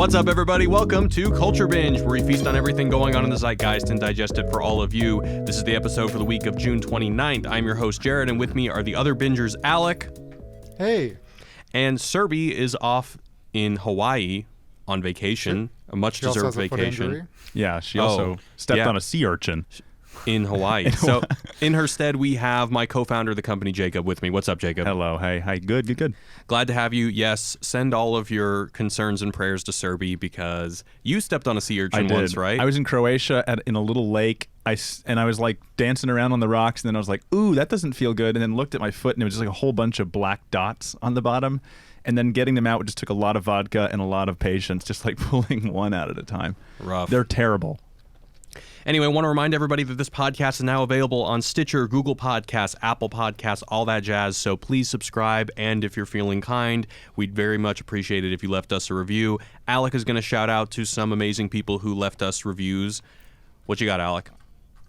What's up, everybody? Welcome to Culture Binge, where we feast on everything going on in the zeitgeist and digest it for all of you. This is the episode for the week of June 29th. I'm your host, Jared, and with me are the other bingers, Alec. Hey. And Serby is off in Hawaii on vacation, a much-deserved vacation. Yeah, she also stepped on a sea urchin. In Hawaii. So in her stead, we have my co-founder of the company, Jacob, with me. What's up, Jacob? Hello. Hey. Hi. Good. Glad to have you. Yes, send all of your concerns and prayers to Serby because you stepped on a sea urchin once, right? I was in Croatia in a little lake, and I was like dancing around on the rocks, and then I was like, ooh, that doesn't feel good, and then looked at my foot, and it was just like a whole bunch of black dots on the bottom, and then getting them out just took a lot of vodka and a lot of patience, just like pulling one out at a time. Rough. They're terrible. Anyway, I want to remind everybody that this podcast is now available on Stitcher, Google Podcasts, Apple Podcasts, all that jazz. So please subscribe. And if you're feeling kind, we'd very much appreciate it if you left us a review. Alec is going to shout out to some amazing people who left us reviews. What you got, Alec?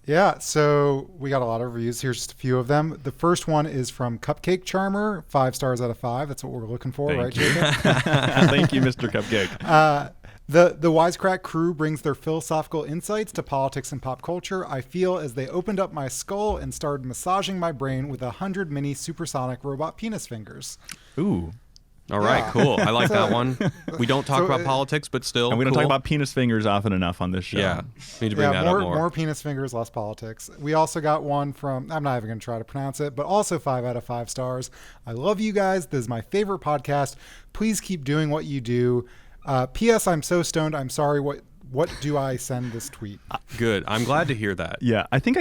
Yeah, so we got a lot of reviews. Here's just a few of them. The first one is from Cupcake Charmer, 5 stars out of 5. That's what we're looking for, right, Jacob? Thank you, Mr. Cupcake. The Wisecrack crew brings their philosophical insights to politics and pop culture. I feel as they opened up my skull and started massaging my brain with 100 mini supersonic robot penis fingers. Ooh. All right, cool. I like that one. We don't talk about politics, but still. And we don't talk about penis fingers often enough on this show. Yeah, we need to bring that up more. More penis fingers, less politics. We also got one from, I'm not even going to try to pronounce it, but also 5 out of 5 stars. I love you guys. This is my favorite podcast. Please keep doing what you do. P.S. I'm so stoned. I'm sorry. What do I send this tweet? Good. I'm glad to hear that. Yeah, I think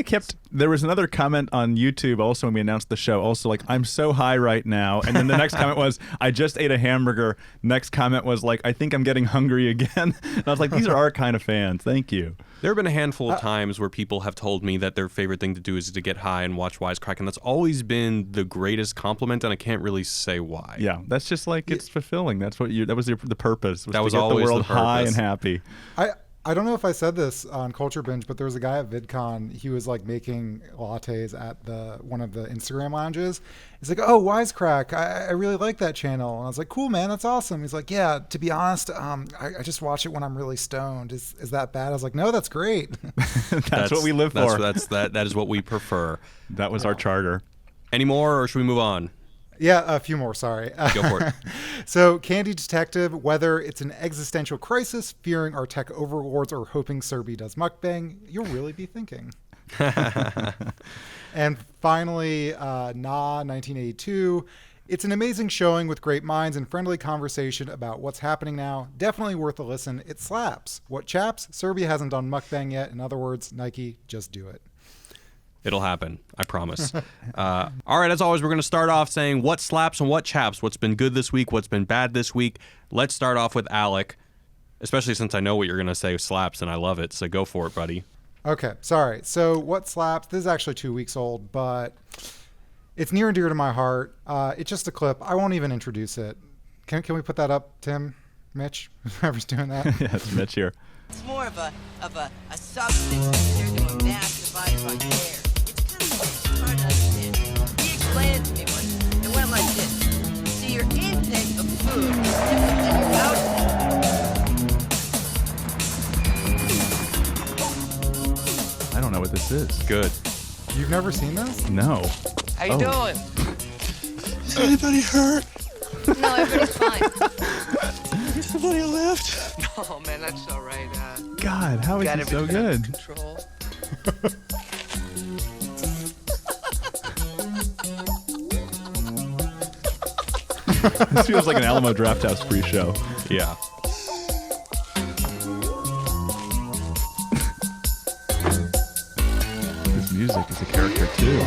there was another comment on YouTube also when we announced the show, also like, I'm so high right now. And then the next comment was, I just ate a hamburger. Next comment was like, I think I'm getting hungry again. And I was like, these are our kind of fans. Thank you. There have been a handful of times where people have told me that their favorite thing to do is to get high and watch Wisecrack, and that's always been the greatest compliment, and I can't really say why. Yeah, that's just like, it's fulfilling. That was the purpose. That was to get always the world the purpose. high and happy. I don't know if I said this on Culture Binge, but there was a guy at VidCon. He was like making lattes at one of the Instagram lounges. He's like, "Oh, Wisecrack, I really like that channel." And I was like, "Cool, man, that's awesome." He's like, "Yeah, to be honest, I just watch it when I'm really stoned. Is that bad?" I was like, "No, that's great." that's what we live for. That is what we prefer. That was our charter. Any more, or should we move on? Yeah, a few more, sorry. Go for it. So, Candy Detective, whether it's an existential crisis, fearing our tech overlords, or hoping Serby does mukbang, you'll really be thinking. And finally, 1982. It's an amazing showing with great minds and friendly conversation about what's happening now. Definitely worth a listen. It slaps. What chaps? Serby hasn't done mukbang yet. In other words, Nike, just do it. It'll happen. I promise. All right, as always, we're going to start off saying what slaps and what chaps, what's been good this week, what's been bad this week. Let's start off with Alec, especially since I know what you're going to say slaps, and I love it, so go for it, buddy. Okay, sorry. So what slaps? This is actually 2 weeks old, but it's near and dear to my heart. It's just a clip. I won't even introduce it. Can we put that up, Tim? Mitch? Whoever's doing that? Yeah, it's Mitch here. It's more of a substance compared to a mass divided by air. It's kind of hard to understand. He explained it to me once. It went like this. See, your intake of food is different than your output. I don't know what this is. Good. You've never seen this? No. How you doing? Is anybody hurt? No, everybody's fine. Is somebody left? Oh man, that's all right. God, how is Got he so everything under good? control. This feels like an Alamo Drafthouse pre-show. Yeah. This music is a character too.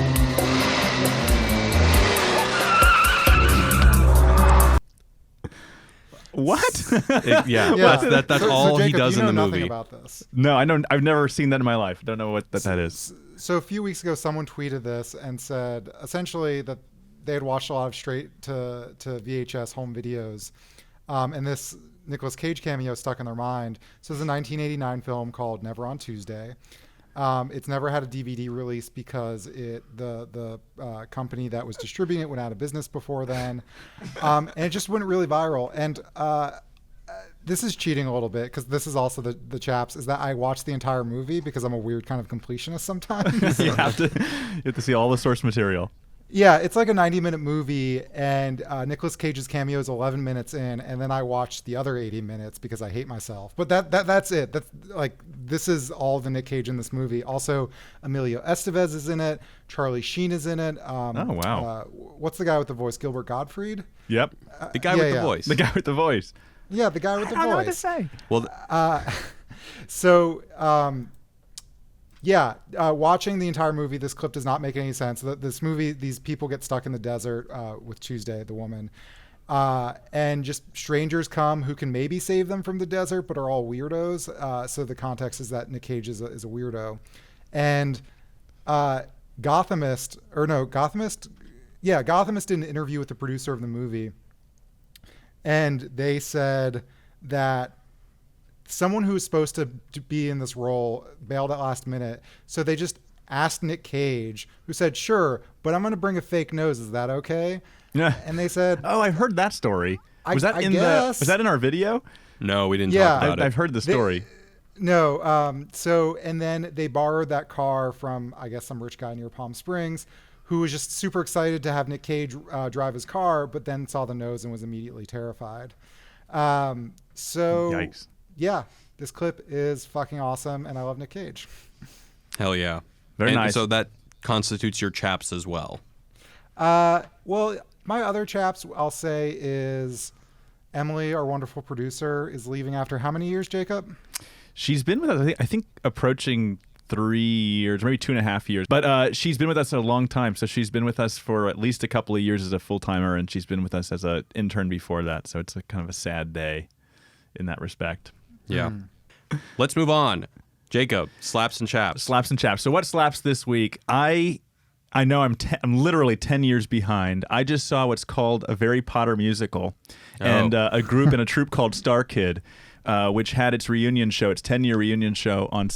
What? Yeah. That's all Jacob, he does you know in the nothing movie. about this. No, I know. I've never seen that in my life. Don't know what that is. So a few weeks ago, someone tweeted this and said essentially that they had watched a lot of straight to VHS home videos, and this Nicolas Cage cameo stuck in their mind. So it's a 1989 film called Never on Tuesday. It's never had a DVD release because the company that was distributing it went out of business before then, and it just went really viral. And this is cheating a little bit because this is also the chaps, is that I watched the entire movie because I'm a weird kind of completionist sometimes. You have to see all the source material. Yeah, it's like a 90-minute movie, and Nicolas Cage's cameo is 11 minutes in, and then I watched the other 80 minutes because I hate myself. But that's it. That's like, this is all the Nick Cage in this movie. Also, Emilio Estevez is in it. Charlie Sheen is in it. Oh, wow. What's the guy with the voice? Gilbert Gottfried? Yep. The guy with the voice. The guy with the voice. Yeah, the guy with the voice. I don't know what to say. Well, So, watching the entire movie, this clip does not make any sense. This movie, these people get stuck in the desert with Tuesday, the woman, and just strangers come who can maybe save them from the desert, but are all weirdos. So the context is that Nick Cage is a weirdo, and Gothamist did an interview with the producer of the movie, and they said that someone who was supposed to be in this role bailed at last minute. So they just asked Nick Cage, who said, sure, but I'm going to bring a fake nose. Is that okay? Yeah. And they said, Oh, I've heard that story. Was that guess. was that in our video? no, we didn't Yeah. talk about it. I've heard the story. no. And then they borrowed that car from, I guess, some rich guy near Palm Springs who was just super excited to have Nick Cage drive his car, but then saw the nose and was immediately terrified. Yikes. Yeah, this clip is fucking awesome, and I love Nick Cage. Hell yeah. Very And nice. So that constitutes your chaps as well. Well, my other chaps, I'll say, is Emily, our wonderful producer, is leaving after how many years, Jacob? She's been with us, I think approaching 3 years, maybe 2.5 years. But she's been with us a long time. So she's been with us for at least a couple of years as a full-timer, and she's been with us as an intern before that. So it's a kind of a sad day in that respect. Yeah. Let's move on. Jacob, slaps and chaps. Slaps and chaps. So what slaps this week? I know I'm literally 10 years behind. I just saw what's called a Harry Potter musical, and a group and a troupe called Star Kid, which had its reunion show, its 10-year reunion show on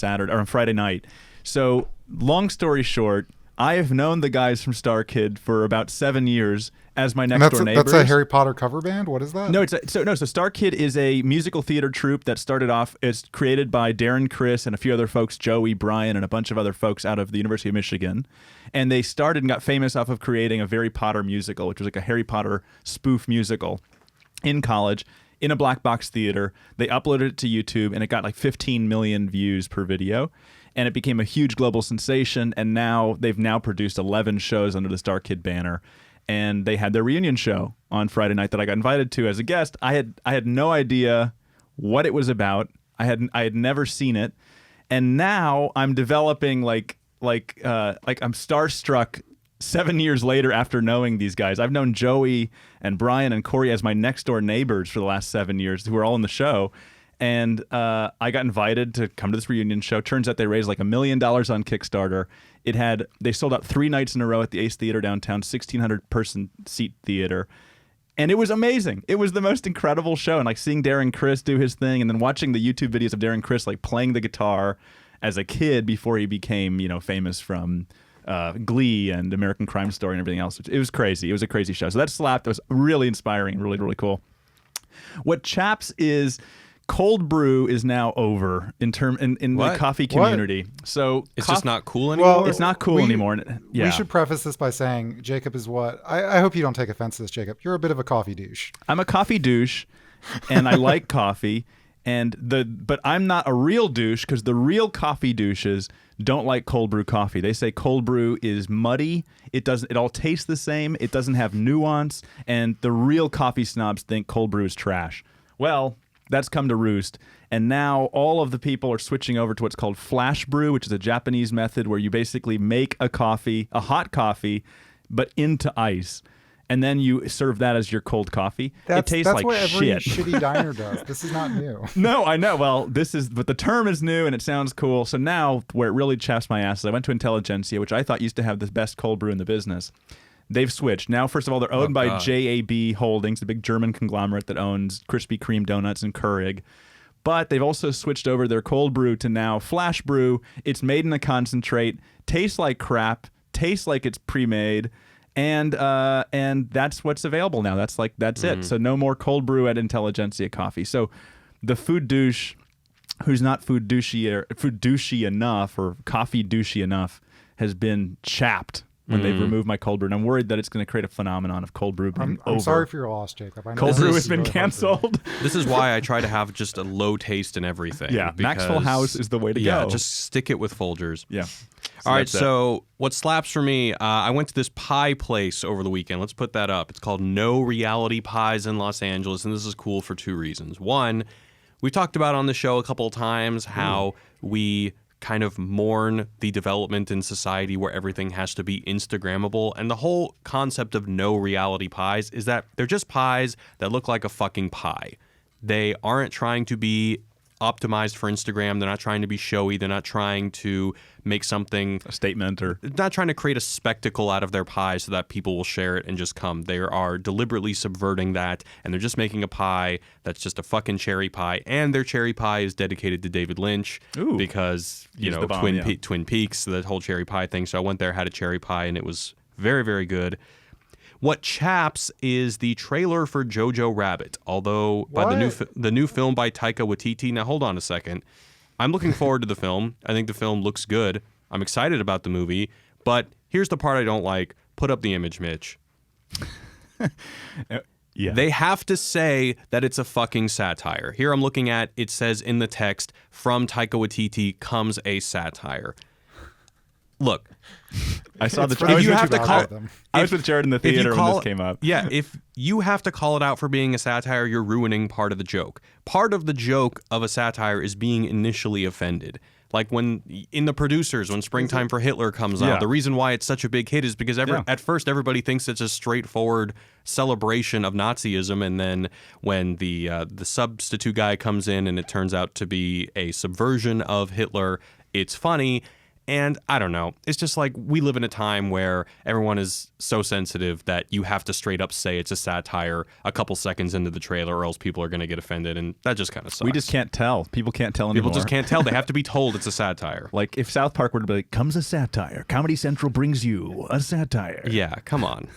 Friday night. So long story short, I have known the guys from Star Kid for about 7 years as my next door neighbors. That's a Harry Potter cover band? What is that? No, so Star Kid is a musical theater troupe that started off, it's created by Darren Criss and a few other folks, Joey, Brian, and a bunch of other folks out of the University of Michigan. And they started and got famous off of creating a Harry Potter musical, which was like a Harry Potter spoof musical in college in a black box theater. They uploaded it to YouTube, and it got like 15 million views per video. And it became a huge global sensation, and they've now produced 11 shows under the Star Kid banner. And they had their reunion show on Friday night that I got invited to as a guest. I had no idea what it was about. I had never seen it, and now I'm developing like I'm starstruck 7 years later after knowing these guys. I've known Joey and Brian and Corey as my next door neighbors for the last 7 years, who are all in the show. And I got invited to come to this reunion show. Turns out they raised like $1 million on Kickstarter. They sold out 3 nights in a row at the Ace Theater downtown, 1,600 person seat theater. And it was amazing. It was the most incredible show. And like seeing Darren Criss do his thing, and then watching the YouTube videos of Darren Criss like playing the guitar as a kid before he became, famous from Glee and American Crime Story and everything else. It was crazy. It was a crazy show. So that slapped. It was really inspiring and really, really cool. What chaps is, cold brew is now over in the What? coffee community. So It's just not cool anymore? Well, it's not cool anymore. Yeah. We should preface this by saying Jacob is what? I hope you don't take offense to this, Jacob. You're a bit of a coffee douche. I'm a coffee douche, and I like coffee. But I'm not a real douche, because the real coffee douches don't like cold brew coffee. They say cold brew is muddy. It all tastes the same. It doesn't have nuance. And the real coffee snobs think cold brew is trash. Well, that's come to roost. And now all of the people are switching over to what's called flash brew, which is a Japanese method where you basically make a hot coffee, but into ice. And then you serve that as your cold coffee. It tastes that's like what every shit. shitty diner does. This is not new. No, I know. Well, but the term is new and it sounds cool. So now where it really chaps my ass is I went to Intelligentsia, which I thought used to have the best cold brew in the business. They've switched. Now, first of all, they're owned by JAB Holdings, the big German conglomerate that owns Krispy Kreme donuts and Keurig. But they've also switched over their cold brew to now flash brew. It's made in a concentrate, tastes like crap, tastes like it's pre-made, and that's what's available now. That's it. So no more cold brew at Intelligentsia Coffee. So the food douche who's not food douchey enough or coffee douchey enough has been chapped when they've removed my cold brew. And I'm worried that it's going to create a phenomenon of cold brew being over. I'm sorry for your loss, Jacob. I know Cold this brew is has been really hard for you. canceled. This is why I try to have just a low taste in everything. Yeah, Maxwell because- House is the way to Yeah, go. just stick it with Folgers. Yeah. All right, that's it. so what slaps for me, I went to this pie place over the weekend. Let's put that up. It's called No Reality Pies in Los Angeles, and this is cool for 2 reasons. One, we've talked about on the show a couple of times how we kind of mourn the development in society where everything has to be Instagrammable. And the whole concept of no reality pies is that they're just pies that look like a fucking pie. They aren't trying to be optimized for Instagram. They're not trying to be showy. They're not trying to make something, A statement or not trying to create a spectacle out of their pie so that people will share it and just come. They are deliberately subverting that, and they're just making a pie that's just a fucking cherry pie. And their cherry pie is dedicated to David Lynch Ooh. because, you He's know, the bomb, Twin Peaks, the whole cherry pie thing. So I went there, had a cherry pie, and it was very, very good. What chaps is the trailer for Jojo Rabbit, although by the new film by Taika Waititi. Now hold on a second. I'm looking forward to the film. I think the film looks good. I'm excited about the movie, but here's the part I don't like. Put up the image, Mitch. yeah. They have to say that it's a fucking satire. Here I'm looking at, it says in the text, from Taika Waititi comes a satire. Look, I saw the It's for trailer. those you have to YouTube call- algorithm. I was with Jared in the if you theater when call this came up. Yeah, if you have to call it out for being a satire, you're ruining part of the joke. Part of the joke of a satire is being initially offended. Like when in The Producers, when Springtime for Hitler comes Yeah. out, the reason why it's such a big hit is because Yeah. at first everybody thinks it's a straightforward celebration of Nazism, and then when the substitute guy comes in and it turns out to be a subversion of Hitler, it's funny. And I don't know. It's just like we live in a time where everyone is so sensitive that you have to straight up say it's a satire a couple seconds into the trailer or else people are going to get offended. And that just kind of sucks. We just can't tell. People can't tell anymore. People just can't tell. They have to be told it's a satire. Like if South Park were to be like, comes a satire. Comedy Central brings you a satire. Yeah, come on.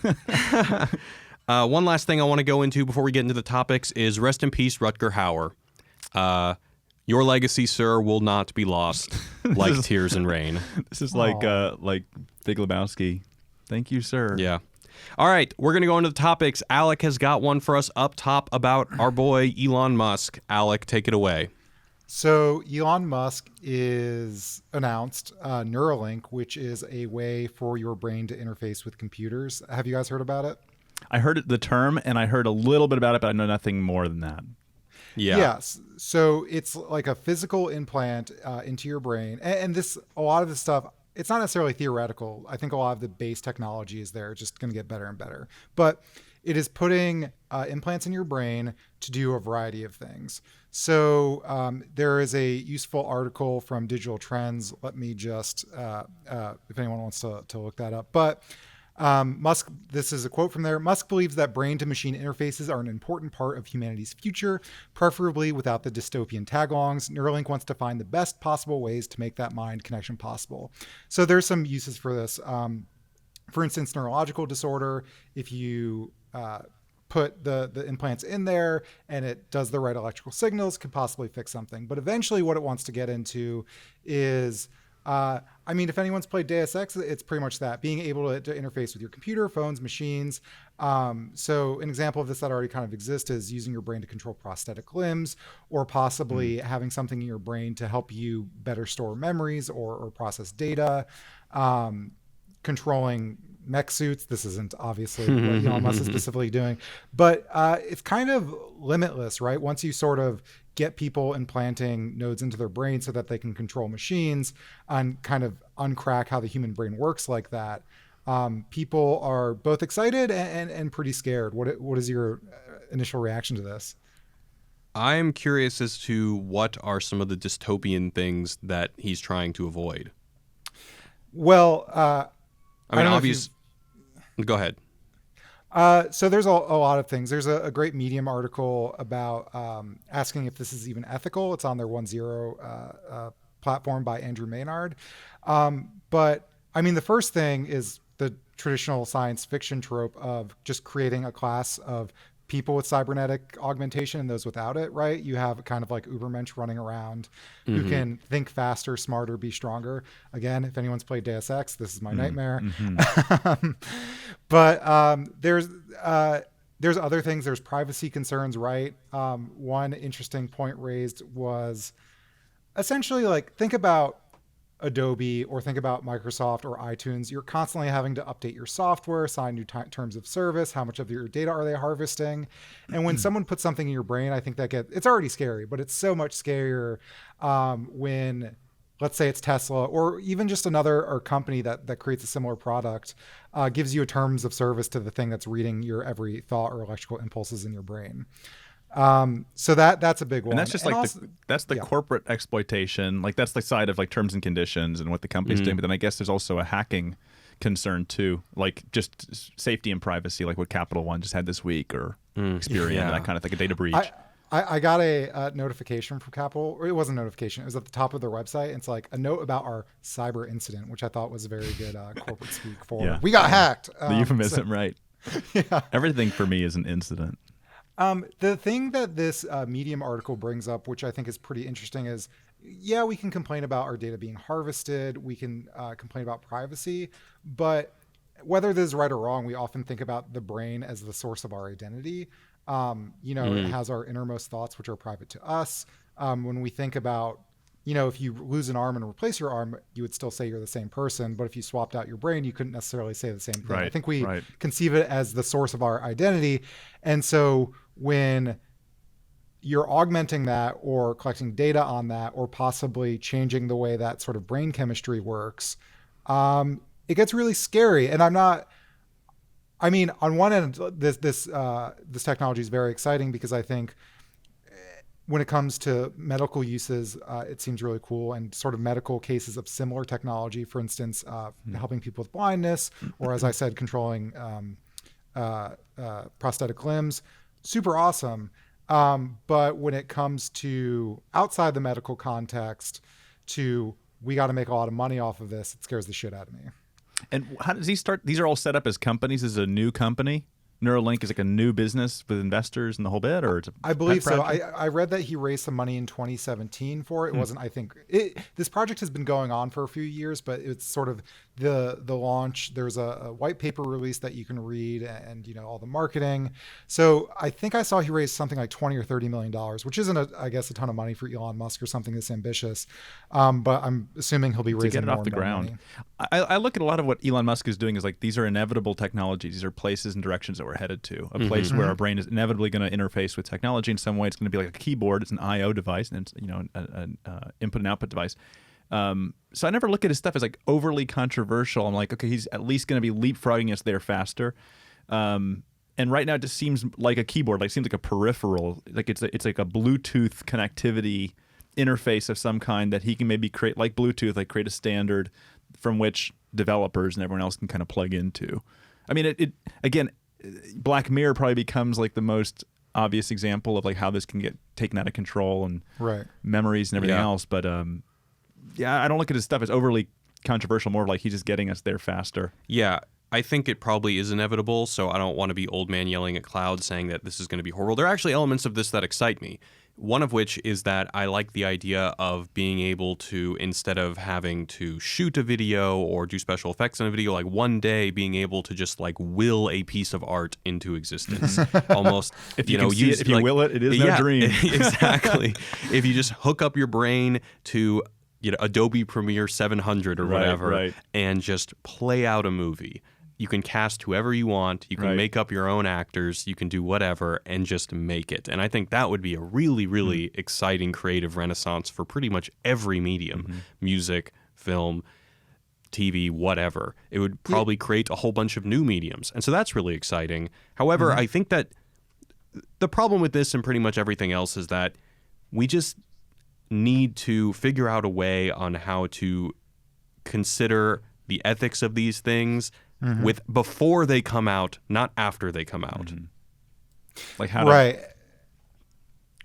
One last thing I want to go into before we get into the topics is rest in peace, Rutger Hauer. Your legacy, sir, will not be lost like tears in rain. This is like Big Lebowski. Thank you, sir. Yeah. All right, we're going to go into the topics. Alec has got one for us up top about our boy Elon Musk. Alec, take it away. So Elon Musk is announced Neuralink, which is a way for your brain to interface with computers. Have you guys heard about it? I heard the term and I heard a little bit about it, but I know nothing more than that. Yeah. Yes. So it's like a physical implant into your brain. And a lot of this stuff, it's not necessarily theoretical. I think a lot of the base technology is there, just going to get better and better. But it is putting implants in your brain to do a variety of things. So there is a useful article from Digital Trends. Let me just, if anyone wants to look that up. But Musk, this is a quote from there. Musk believes that brain-to-machine interfaces are an important part of humanity's future, preferably without the dystopian tagalongs. Neuralink wants to find the best possible ways to make that mind connection possible. So there's some uses for this. For instance, neurological disorder, if you put the implants in there and it does the right electrical signals, could possibly fix something. But eventually what it wants to get into is if anyone's played Deus Ex, it's pretty much that, being able to interface with your computer, phones, machines. So an example of this that already kind of exists is using your brain to control prosthetic limbs, or possibly having something in your brain to help you better store memories or process data, controlling mech suits. This isn't obviously what Elon Musk is specifically doing, but it's kind of limitless, right? Once you sort of get people implanting nodes into their brain so that they can control machines and kind of uncrack how the human brain works like that, people are both excited and pretty scared. What is your initial reaction to this? I'm curious as to what are some of the dystopian things that he's trying to avoid. Well, I mean, don't know if obvious. Go ahead. So there's a lot of things. There's a great Medium article about asking if this is even ethical. It's on their 1.0 platform by Andrew Maynard. But I mean, the first thing is the traditional science fiction trope of just creating a class of people with cybernetic augmentation and those without it, right? You have kind of like Ubermensch running around who can think faster, smarter, be stronger. Again, if anyone's played Deus Ex, this is my nightmare. But there's other things. There's privacy concerns, right? One interesting point raised was essentially like, think about Adobe or think about Microsoft or iTunes. You're constantly having to update your software, sign new terms of service. How much of your data are they harvesting? And when someone puts something in your brain, I think it's already scary, but it's so much scarier when, let's say it's Tesla or even just another company that creates a similar product, gives you a terms of service to the thing that's reading your every thought or electrical impulses in your brain. So that's a big one. And that's just that's the corporate exploitation. Like that's the side of like terms and conditions and what the company's doing. But then I guess there's also a hacking concern too, like just safety and privacy, like what Capital One just had this week, or Experian, that kind of thing, a data breach. I got a notification from Capital, or it wasn't a notification. It was at the top of their website. And it's like a note about our cyber incident, which I thought was a very good corporate speak for. We got hacked. The euphemism, right? Yeah. Everything for me is an incident. The thing that this Medium article brings up, which I think is pretty interesting, is we can complain about our data being harvested. We can complain about privacy, but whether this is right or wrong, we often think about the brain as the source of our identity. It has our innermost thoughts, which are private to us. When we think about, if you lose an arm and replace your arm, you would still say you're the same person. But if you swapped out your brain, you couldn't necessarily say the same thing. Right, I think we conceive it as the source of our identity. And so when you're augmenting that or collecting data on that or possibly changing the way that sort of brain chemistry works, it gets really scary. And on one end, this technology is very exciting because I think when it comes to medical uses, it seems really cool, and sort of medical cases of similar technology, for instance, helping people with blindness, or as I said, controlling prosthetic limbs, super awesome. But when it comes to outside the medical context, we got to make a lot of money off of this, it scares the shit out of me. And how does he start? These are all set up as companies. This is a new company. Neuralink is like a new business with investors and the whole bit, or it's I believe so. I read that he raised some money in 2017 for it. It wasn't, I think, this project has been going on for a few years, but it's sort of the launch. There's a white paper release that you can read, and all the marketing. So I think I saw he raised something like $20 or $30 million, which isn't I guess a ton of money for Elon Musk or something this ambitious. But I'm assuming he'll be raising to get it more off the and more ground. money. I look at a lot of what Elon Musk is doing is like, these are inevitable technologies. These are places and directions that we're headed to. A place where our brain is inevitably going to interface with technology in some way. It's going to be like a keyboard. It's an I/O device, and it's an input and output device. So I never look at his stuff as like overly controversial. I'm like, okay, he's at least going to be leapfrogging us there faster. And right now, it just seems like a keyboard. Like, it seems like a peripheral. Like it's like a Bluetooth connectivity interface of some kind that he can maybe create, like Bluetooth, like create a standard from which developers and everyone else can kind of plug into. I mean, it again. Black Mirror probably becomes like the most obvious example of like how this can get taken out of control and memories and everything else. But I don't look at his stuff as overly controversial, more like he's just getting us there faster. Yeah, I think it probably is inevitable, so I don't want to be old man yelling at clouds saying that this is going to be horrible. There are actually elements of this that excite me. One of which is that I like the idea of being able to, instead of having to shoot a video or do special effects on a video, like one day being able to just like will a piece of art into existence. Almost, if you will it is no dream. Exactly. If you just hook up your brain to Adobe Premiere 700 or whatever and just play out a movie. You can cast whoever you want. You can make up your own actors. You can do whatever and just make it. And I think that would be a really, really exciting creative renaissance for pretty much every medium, music, film, TV, whatever. It would probably create a whole bunch of new mediums. And so that's really exciting. However, I think that the problem with this and pretty much everything else is that we just need to figure out a way on how to consider the ethics of these things with before they come out, not after they come out. Like how to,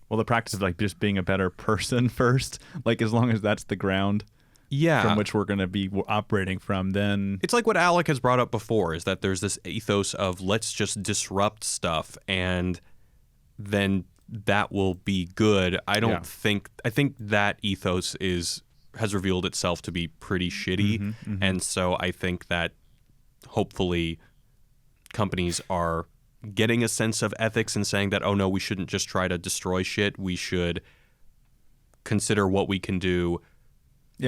well, the practice of like just being a better person first, like as long as that's the ground from which we're going to be operating from, then it's like what Alec has brought up before, is that there's this ethos of let's just disrupt stuff, and then that will be good. I think that ethos has revealed itself to be pretty shitty. And so I think that hopefully companies are getting a sense of ethics and saying that, oh no, we shouldn't just try to destroy shit. We should consider what we can do,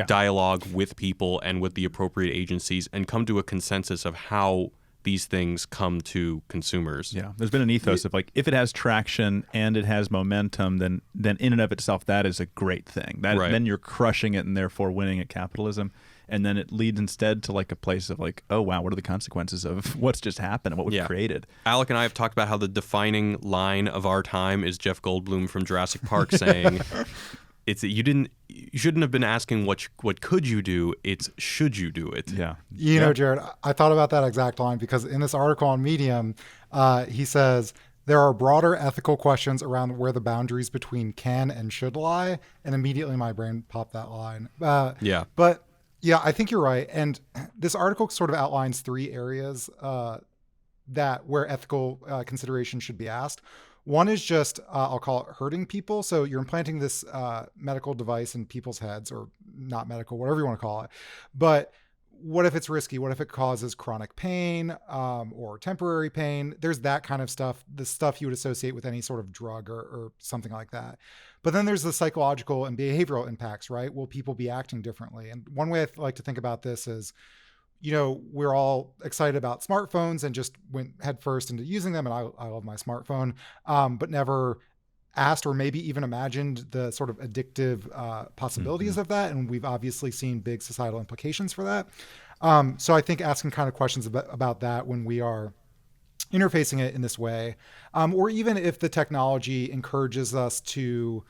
dialogue with people and with the appropriate agencies, and come to a consensus of how these things come to consumers. Yeah, there's been an ethos of like, if it has traction and it has momentum, then in and of itself, that is a great thing. Then you're crushing it and therefore winning at capitalism. And then it leads instead to like a place of like, oh wow, what are the consequences of what's just happened and what we've created? Alec and I have talked about how the defining line of our time is Jeff Goldblum from Jurassic Park saying, you shouldn't have been asking what could you do, it's should you do it. Yeah. You know, Jared, I thought about that exact line because in this article on Medium, he says there are broader ethical questions around where the boundaries between can and should lie, and immediately my brain popped that line. But yeah, I think you're right. And this article sort of outlines 3 areas where ethical considerations should be asked. One is just, I'll call it hurting people. So you're implanting this medical device in people's heads, or not medical, whatever you want to call it. But what if it's risky? What if it causes chronic pain or temporary pain? There's that kind of stuff, the stuff you would associate with any sort of drug or something like that. But then there's the psychological and behavioral impacts, right? Will people be acting differently? And one way I like to think about this is, you know, we're all excited about smartphones and just went headfirst into using them. And I love my smartphone, but never asked or maybe even imagined the sort of addictive possibilities of that. And we've obviously seen big societal implications for that. So I think asking kind of questions about that when we are interfacing it in this way, or even if the technology encourages us to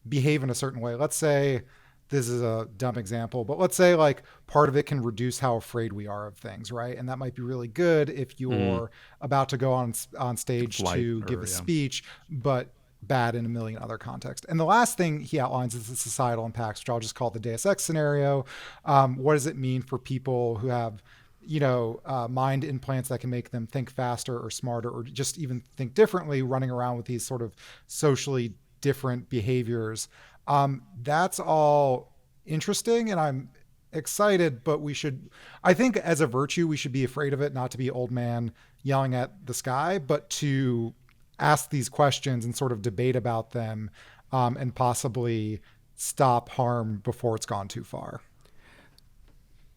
behave in a certain way. Let's say, this is a dumb example, but let's say like part of it can reduce how afraid we are of things, right? And that might be really good if you're about to go on stage to give a speech, but bad in a million other contexts. And the last thing he outlines is the societal impacts, which I'll just call the Deus Ex scenario. What does it mean for people who have, you know, mind implants that can make them think faster or smarter, or just even think differently, running around with these sort of socially different behaviors? That's all interesting, and I'm excited, but I think as a virtue, we should be afraid of it, not to be old man yelling at the sky, but to ask these questions and sort of debate about them, and possibly stop harm before it's gone too far.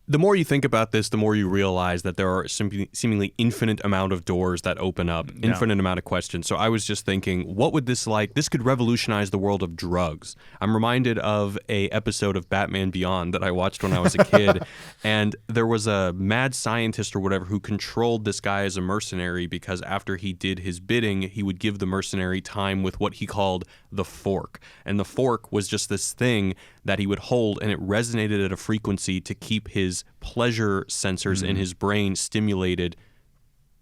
The more you think about this, the more you realize that there are seemingly infinite amount of doors that open up, infinite amount of questions. So I was just thinking, what would this could revolutionize the world of drugs. I'm reminded of a episode of Batman Beyond that I watched when I was a kid. And there was a mad scientist or whatever who controlled this guy as a mercenary, because after he did his bidding, he would give the mercenary time with what he called the fork. And the fork was just this thing that he would hold, and it resonated at a frequency to keep his pleasure sensors in his brain stimulated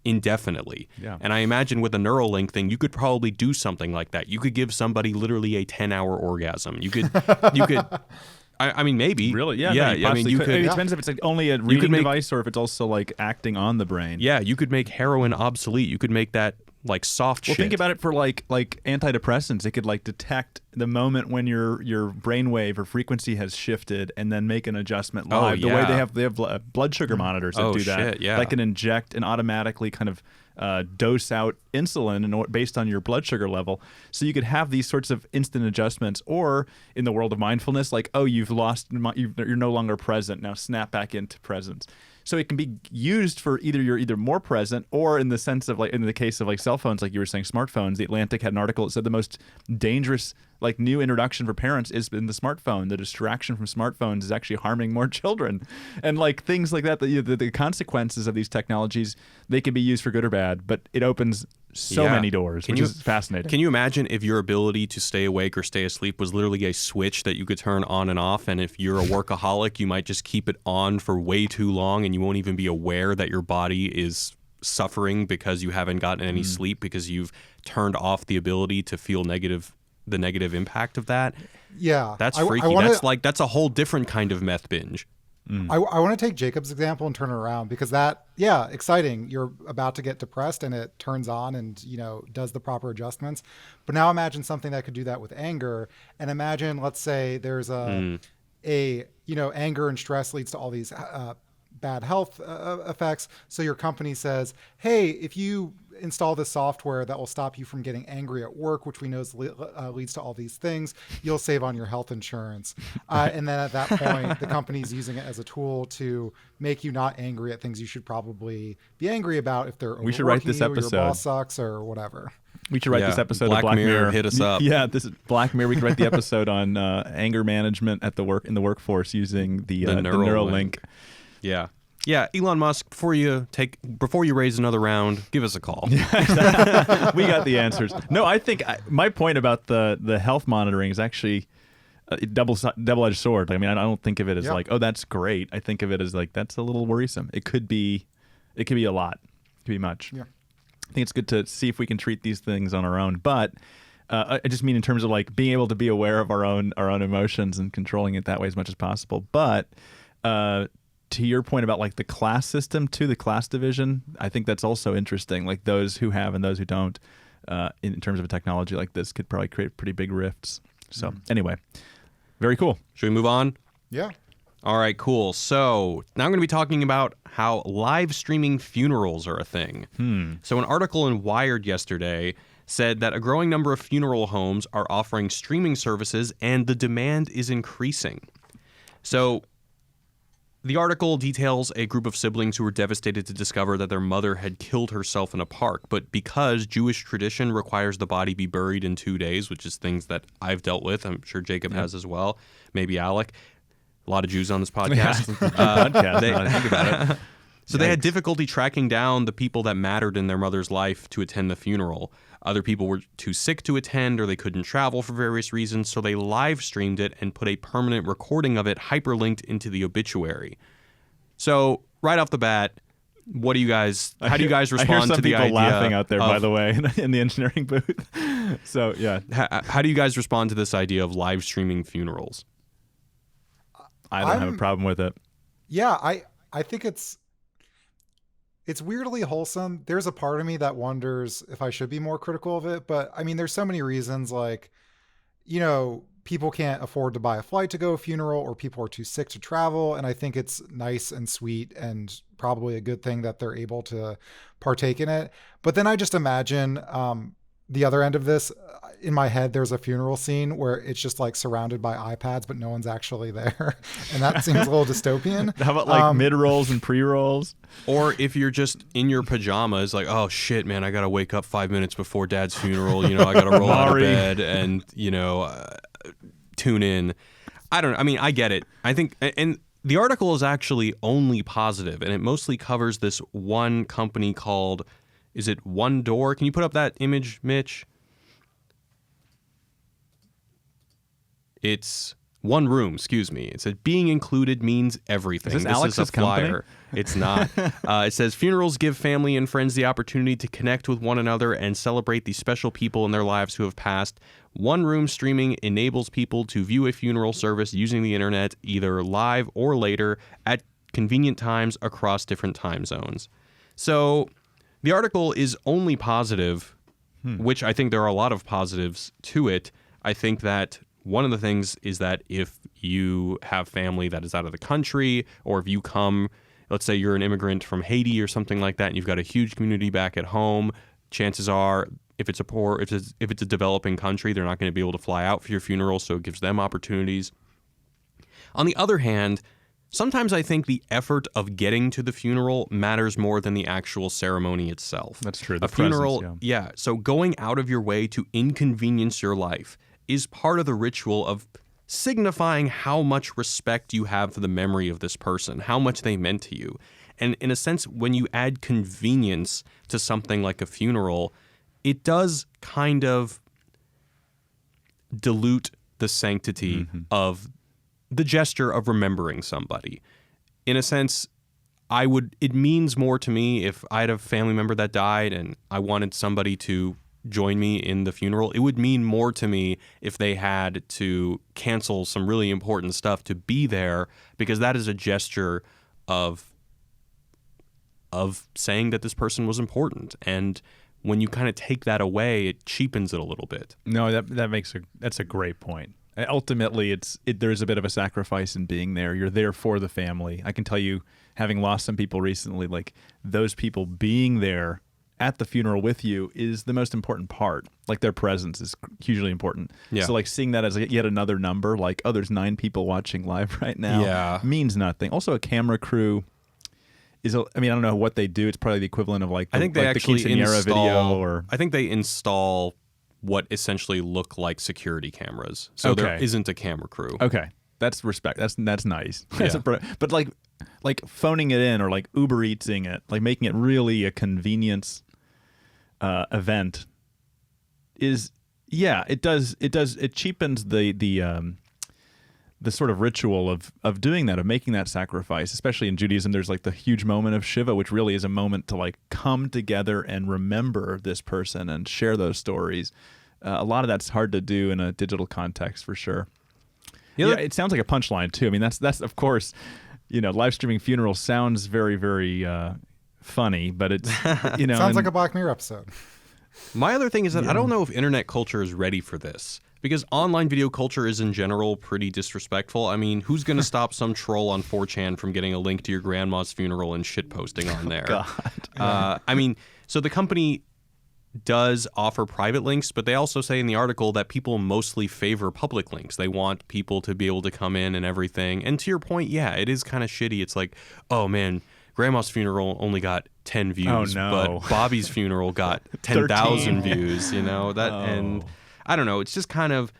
indefinitely. Yeah. And I imagine with a Neuralink thing, you could probably do something like that. You could give somebody literally a 10-hour orgasm. You could I mean, maybe. Really? Yeah. Yeah. No, I mean, it depends if it's like only a reading device or if it's also like acting on the brain. Yeah, you could make heroin obsolete. You could make that like soft shit. Well, think about it for like antidepressants. It could like detect the moment when your brainwave or frequency has shifted and then make an adjustment live. The way they have blood sugar monitors that do that. Shit, yeah. That can inject and automatically kind of dose out insulin based on your blood sugar level. So you could have these sorts of instant adjustments, or in the world of mindfulness, like, oh, you're no longer present. Now snap back into presence. So it can be used for you're more present, or in the sense of like in the case of like cell phones, like you were saying, smartphones. The Atlantic had an article that said the most dangerous like new introduction for parents is in the smartphone. The distraction from smartphones is actually harming more children, and like things like that. The consequences of these technologies, they can be used for good or bad, but it opens so many doors, which is fascinating. Can you imagine if your ability to stay awake or stay asleep was literally a switch that you could turn on and off, and if you're a workaholic, you might just keep it on for way too long and you won't even be aware that your body is suffering because you haven't gotten any sleep, because you've turned off the ability to feel the negative impact of that? Yeah. That's freaky. That's a whole different kind of meth binge. I want to take Jacob's example and turn it around, because that, yeah, exciting. You're about to get depressed and it turns on and, does the proper adjustments. But now imagine something that could do that with anger. And imagine, let's say there's anger and stress leads to all these bad health effects. So your company says, hey, if you install this software that will stop you from getting angry at work, which we know leads to all these things, you'll save on your health insurance. And then at that point, the company's using it as a tool to make you not angry at things you should probably be angry about if they're We should write this overworking you, episode. Or your boss sucks or whatever. We should write this episode of Black Mirror. Hit us up. Yeah, this is Black Mirror. We could write the episode on anger management in the workforce using the Neuralink. Yeah. Yeah, Elon Musk, before you raise another round, give us a call. We got the answers. No, I think my point about the health monitoring is actually a double-edged sword. I mean, I don't think of it as like, oh, that's great. I think of it as like, that's a little worrisome. It could be a lot. It could be much. Yeah. I think it's good to see if we can treat these things on our own. But I just mean in terms of like being able to be aware of our own emotions and controlling it that way as much as possible. But to your point about like the class system too, the class division, I think that's also interesting. Like those who have and those who don't, in terms of a technology like this, could probably create pretty big rifts. So anyway, very cool. Should we move on? Yeah. All right, cool. So now I'm going to be talking about how live streaming funerals are a thing. So an article in Wired yesterday said that a growing number of funeral homes are offering streaming services and the demand is increasing. So the article details a group of siblings who were devastated to discover that their mother had killed herself in a park, but because Jewish tradition requires the body be buried in 2 days, which is things that I've dealt with, I'm sure Jacob has as well, maybe Alec. A lot of Jews on this podcast. Think about it. So they had difficulty tracking down the people that mattered in their mother's life to attend the funeral. Other people were too sick to attend or they couldn't travel for various reasons, so they live streamed it and put a permanent recording of it hyperlinked into the obituary. So right off the bat, how do you guys respond to the idea? I hear some people laughing out there, by the way, in the engineering booth. So yeah. How do you guys respond to this idea of live streaming funerals? I don't have a problem with it. Yeah, I think it's weirdly wholesome. There's a part of me that wonders if I should be more critical of it, but I mean, there's so many reasons, like, people can't afford to buy a flight to go to a funeral, or people are too sick to travel. And I think it's nice and sweet and probably a good thing that they're able to partake in it. But then I just imagine the other end of this. In my head, there's a funeral scene where it's just like surrounded by iPads, but no one's actually there. And that seems a little dystopian. How about like mid-rolls and pre-rolls? Or if you're just in your pajamas, like, oh shit, man, I got to wake up 5 minutes before Dad's funeral. I got to roll out of bed and, tune in. I get it. I think, and the article is actually only positive, and it mostly covers this one company called, is it One Door? Can you put up that image, Mitch? It's One Room, excuse me. It said being included means everything. Is this Alex's is a flyer. company? It's not. It says funerals give family and friends the opportunity to connect with one another and celebrate the special people in their lives who have passed. One Room streaming enables people to view a funeral service using the internet, either live or later, at convenient times across different time zones. So the article is only positive, which I think there are a lot of positives to it. I think that one of the things is that if you have family that is out of the country, or if you come, let's say you're an immigrant from Haiti or something like that, and you've got a huge community back at home, chances are, if it's a developing country, they're not going to be able to fly out for your funeral, so it gives them opportunities. On the other hand, sometimes I think the effort of getting to the funeral matters more than the actual ceremony itself. That's true. A funeral, yeah. So going out of your way to inconvenience your life is part of the ritual of signifying how much respect you have for the memory of this person, how much they meant to you. And in a sense, when you add convenience to something like a funeral, it does kind of dilute the sanctity of the gesture of remembering somebody. In a sense, it means more to me if I had a family member that died and I wanted somebody to join me in the funeral. It would mean more to me if they had to cancel some really important stuff to be there, because that is a gesture of saying that this person was important. And when you kind of take that away, it cheapens it a little bit. No, that's a great point. Ultimately, there's a bit of a sacrifice in being there. You're there for the family. I can tell you, having lost some people recently, like those people being there at the funeral with you is the most important part. Like their presence is hugely important. Yeah. So like seeing that as yet another number, like, oh, there's 9 people watching live right now, means nothing. Also, a camera crew is, I don't know what they do. It's probably the equivalent of like I think they actually install video, or I think they install what essentially look like security cameras. So there isn't a camera crew. Okay, that's respect. That's nice. Yeah. But like phoning it in or like Uber Eatsing it, like making it really a convenience event is, it cheapens the sort of ritual of doing that, of making that sacrifice. Especially in Judaism, there's like the huge moment of Shiva, which really is a moment to like come together and remember this person and share those stories. A lot of that's hard to do in a digital context, for sure. Yeah, it sounds like a punchline too. I mean, that's of course, live streaming funerals sounds very, very funny, but it's sounds like a Black Mirror episode. My other thing is that I don't know if internet culture is ready for this, because online video culture is in general pretty disrespectful. I mean, who's going to stop some troll on 4chan from getting a link to your grandma's funeral and shitposting on there? God. So the company does offer private links, but they also say in the article that people mostly favor public links. They want people to be able to come in and everything. And to your point, yeah, it is kind of shitty. It's like, oh man, grandma's funeral only got 10 views, but Bobby's funeral got 10,000 views, and I don't know. It's just kind of,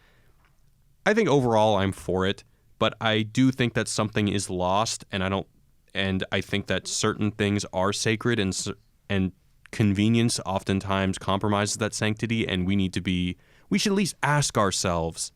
I think overall I'm for it, but I do think that something is lost, and I think that certain things are sacred, and convenience oftentimes compromises that sanctity, and we should at least ask ourselves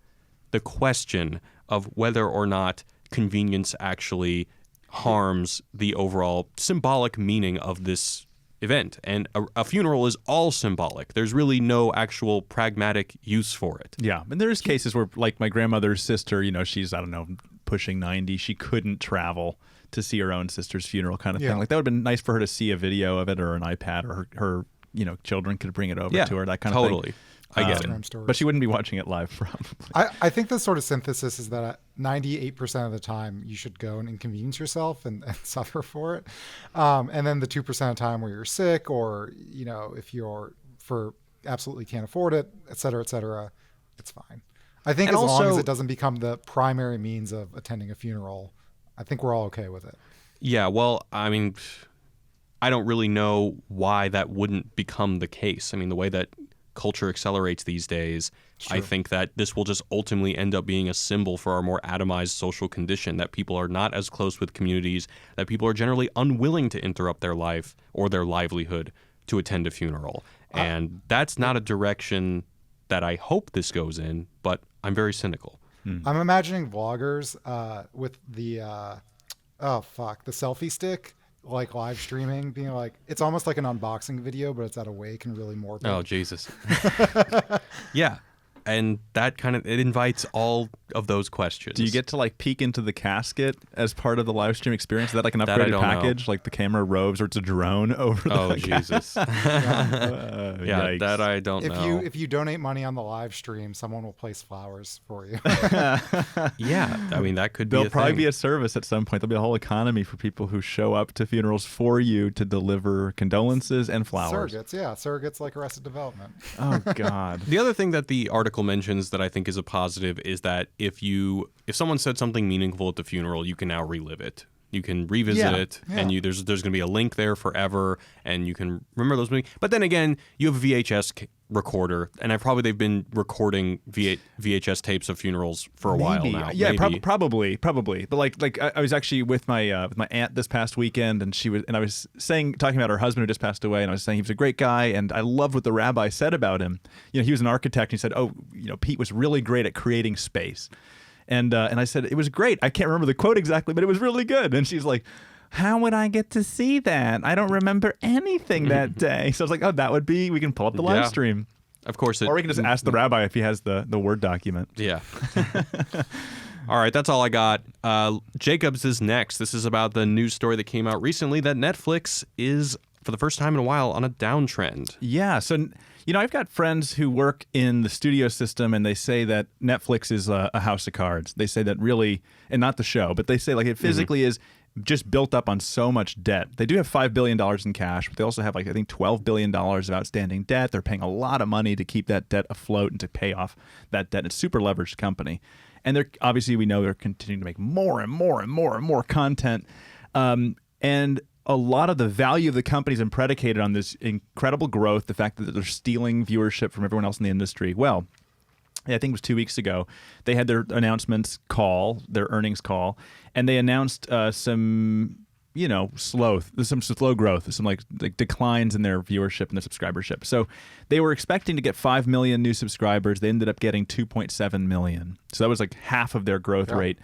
the question of whether or not convenience actually harms the overall symbolic meaning of this event. And a funeral is all symbolic. There's really no actual pragmatic use for it. Yeah, and there's cases where, like my grandmother's sister, she's, I don't know, pushing 90. She couldn't travel to see her own sister's funeral, kind of thing. Like that would have been nice for her to see a video of it or an iPad, or her children could bring it over to her, that kind of thing. Totally. I get it. But she wouldn't be watching it live, probably. I think the sort of synthesis is that 98% of the time you should go and inconvenience yourself and suffer for it. And then the 2% of the time where you're sick, or, if you're absolutely can't afford it, et cetera, it's fine. I think as long as it doesn't become the primary means of attending a funeral, I think we're all okay with it. Yeah, well, I don't really know why that wouldn't become the case. The way that culture accelerates these days, I think that this will just ultimately end up being a symbol for our more atomized social condition, that people are not as close with communities, that people are generally unwilling to interrupt their life or their livelihood to attend a funeral. And that's not a direction that I hope this goes in, but I'm very cynical. I'm imagining vloggers with the the selfie stick, like live streaming, being like, it's almost like an unboxing video, but it's at a wake and really morbid. Oh, Jesus. Yeah. And that it invites all of those questions. Do you get to like peek into the casket as part of the live stream experience? Is that like an upgraded package? Like the camera roves, or it's a drone over the Jesus. Yeah, that I don't know. If you donate money on the live stream, someone will place flowers for you. Yeah, that could be There'll probably be a service at some point. There'll be a whole economy for people who show up to funerals for you to deliver condolences and flowers. Surrogates like Arrested Development. Oh, God. The other thing that the article mentions that I think is a positive is that if someone said something meaningful at the funeral, you can now relive it. You can revisit it, and there's going to be a link there forever, and you can remember those movies. But then again, you have a VHS recorder, and they've been recording VHS tapes of funerals for a while now. Yeah, probably. But like I was actually with my aunt this past weekend, and I was talking about her husband who just passed away, and I was saying he was a great guy, and I loved what the rabbi said about him. He was an architect, and he said, Pete was really great at creating space. And I said, it was great. I can't remember the quote exactly, but it was really good. And she's like, how would I get to see that? I don't remember anything that day. So I was like, we can pull up the live stream. Of course. Or we can just ask the rabbi if he has the Word document. Yeah. All right, that's all I got. Jacobs is next. This is about the news story that came out recently that Netflix is, for the first time in a while, on a downtrend. Yeah, so, I've got friends who work in the studio system, and they say that Netflix is a house of cards. They say that really, and not the show, but they say like it physically is just built up on so much debt. They do have $5 billion in cash, but they also have like I think $12 billion of outstanding debt. They're paying a lot of money to keep that debt afloat and to pay off that debt. It's a super leveraged company. And they're obviously, we know they're continuing to make more and more and more and more content. And a lot of the value of the company is predicated on this incredible growth, the fact that they're stealing viewership from everyone else in the industry. Well, I think it was 2 weeks ago, they had their announcements call, their earnings call, and they announced some slow growth, some like declines in their viewership and their subscribership. So they were expecting to get 5 million new subscribers. They ended up getting 2.7 million. So that was like half of their growth rate,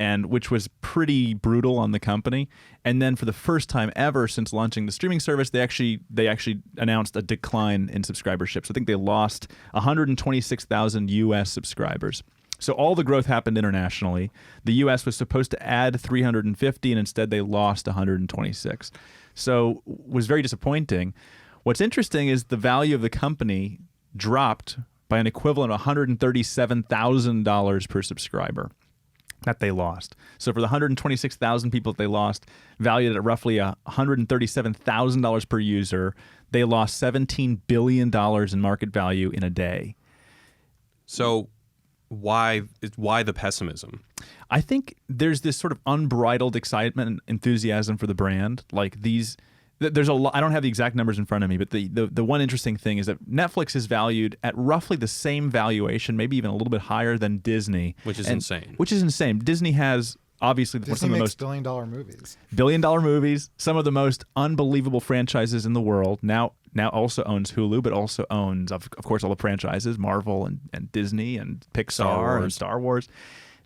and which was pretty brutal on the company. And then for the first time ever since launching the streaming service, they actually announced a decline in subscribership. So I think they lost 126,000 U.S. subscribers. So all the growth happened internationally. The U.S. was supposed to add 350, and instead they lost 126. So it was very disappointing. What's interesting is the value of the company dropped by an equivalent of $137,000 per subscriber that they lost. So for the 126,000 people that they lost, valued at roughly $137,000 per user, they lost $17 billion in market value in a day. So why the pessimism? I think there's this sort of unbridled excitement and enthusiasm for the brand. Like there's a lot. I don't have the exact numbers in front of me, but the one interesting thing is that Netflix is valued at roughly the same valuation, maybe even a little bit higher than Disney, which is insane. Which is insane. Disney has obviously Disney some of the makes most billion-dollar movies. Billion-dollar movies, some of the most unbelievable franchises in the world. Now also owns Hulu, but also owns, of course, all the franchises, Marvel and Disney and Pixar and Star Wars.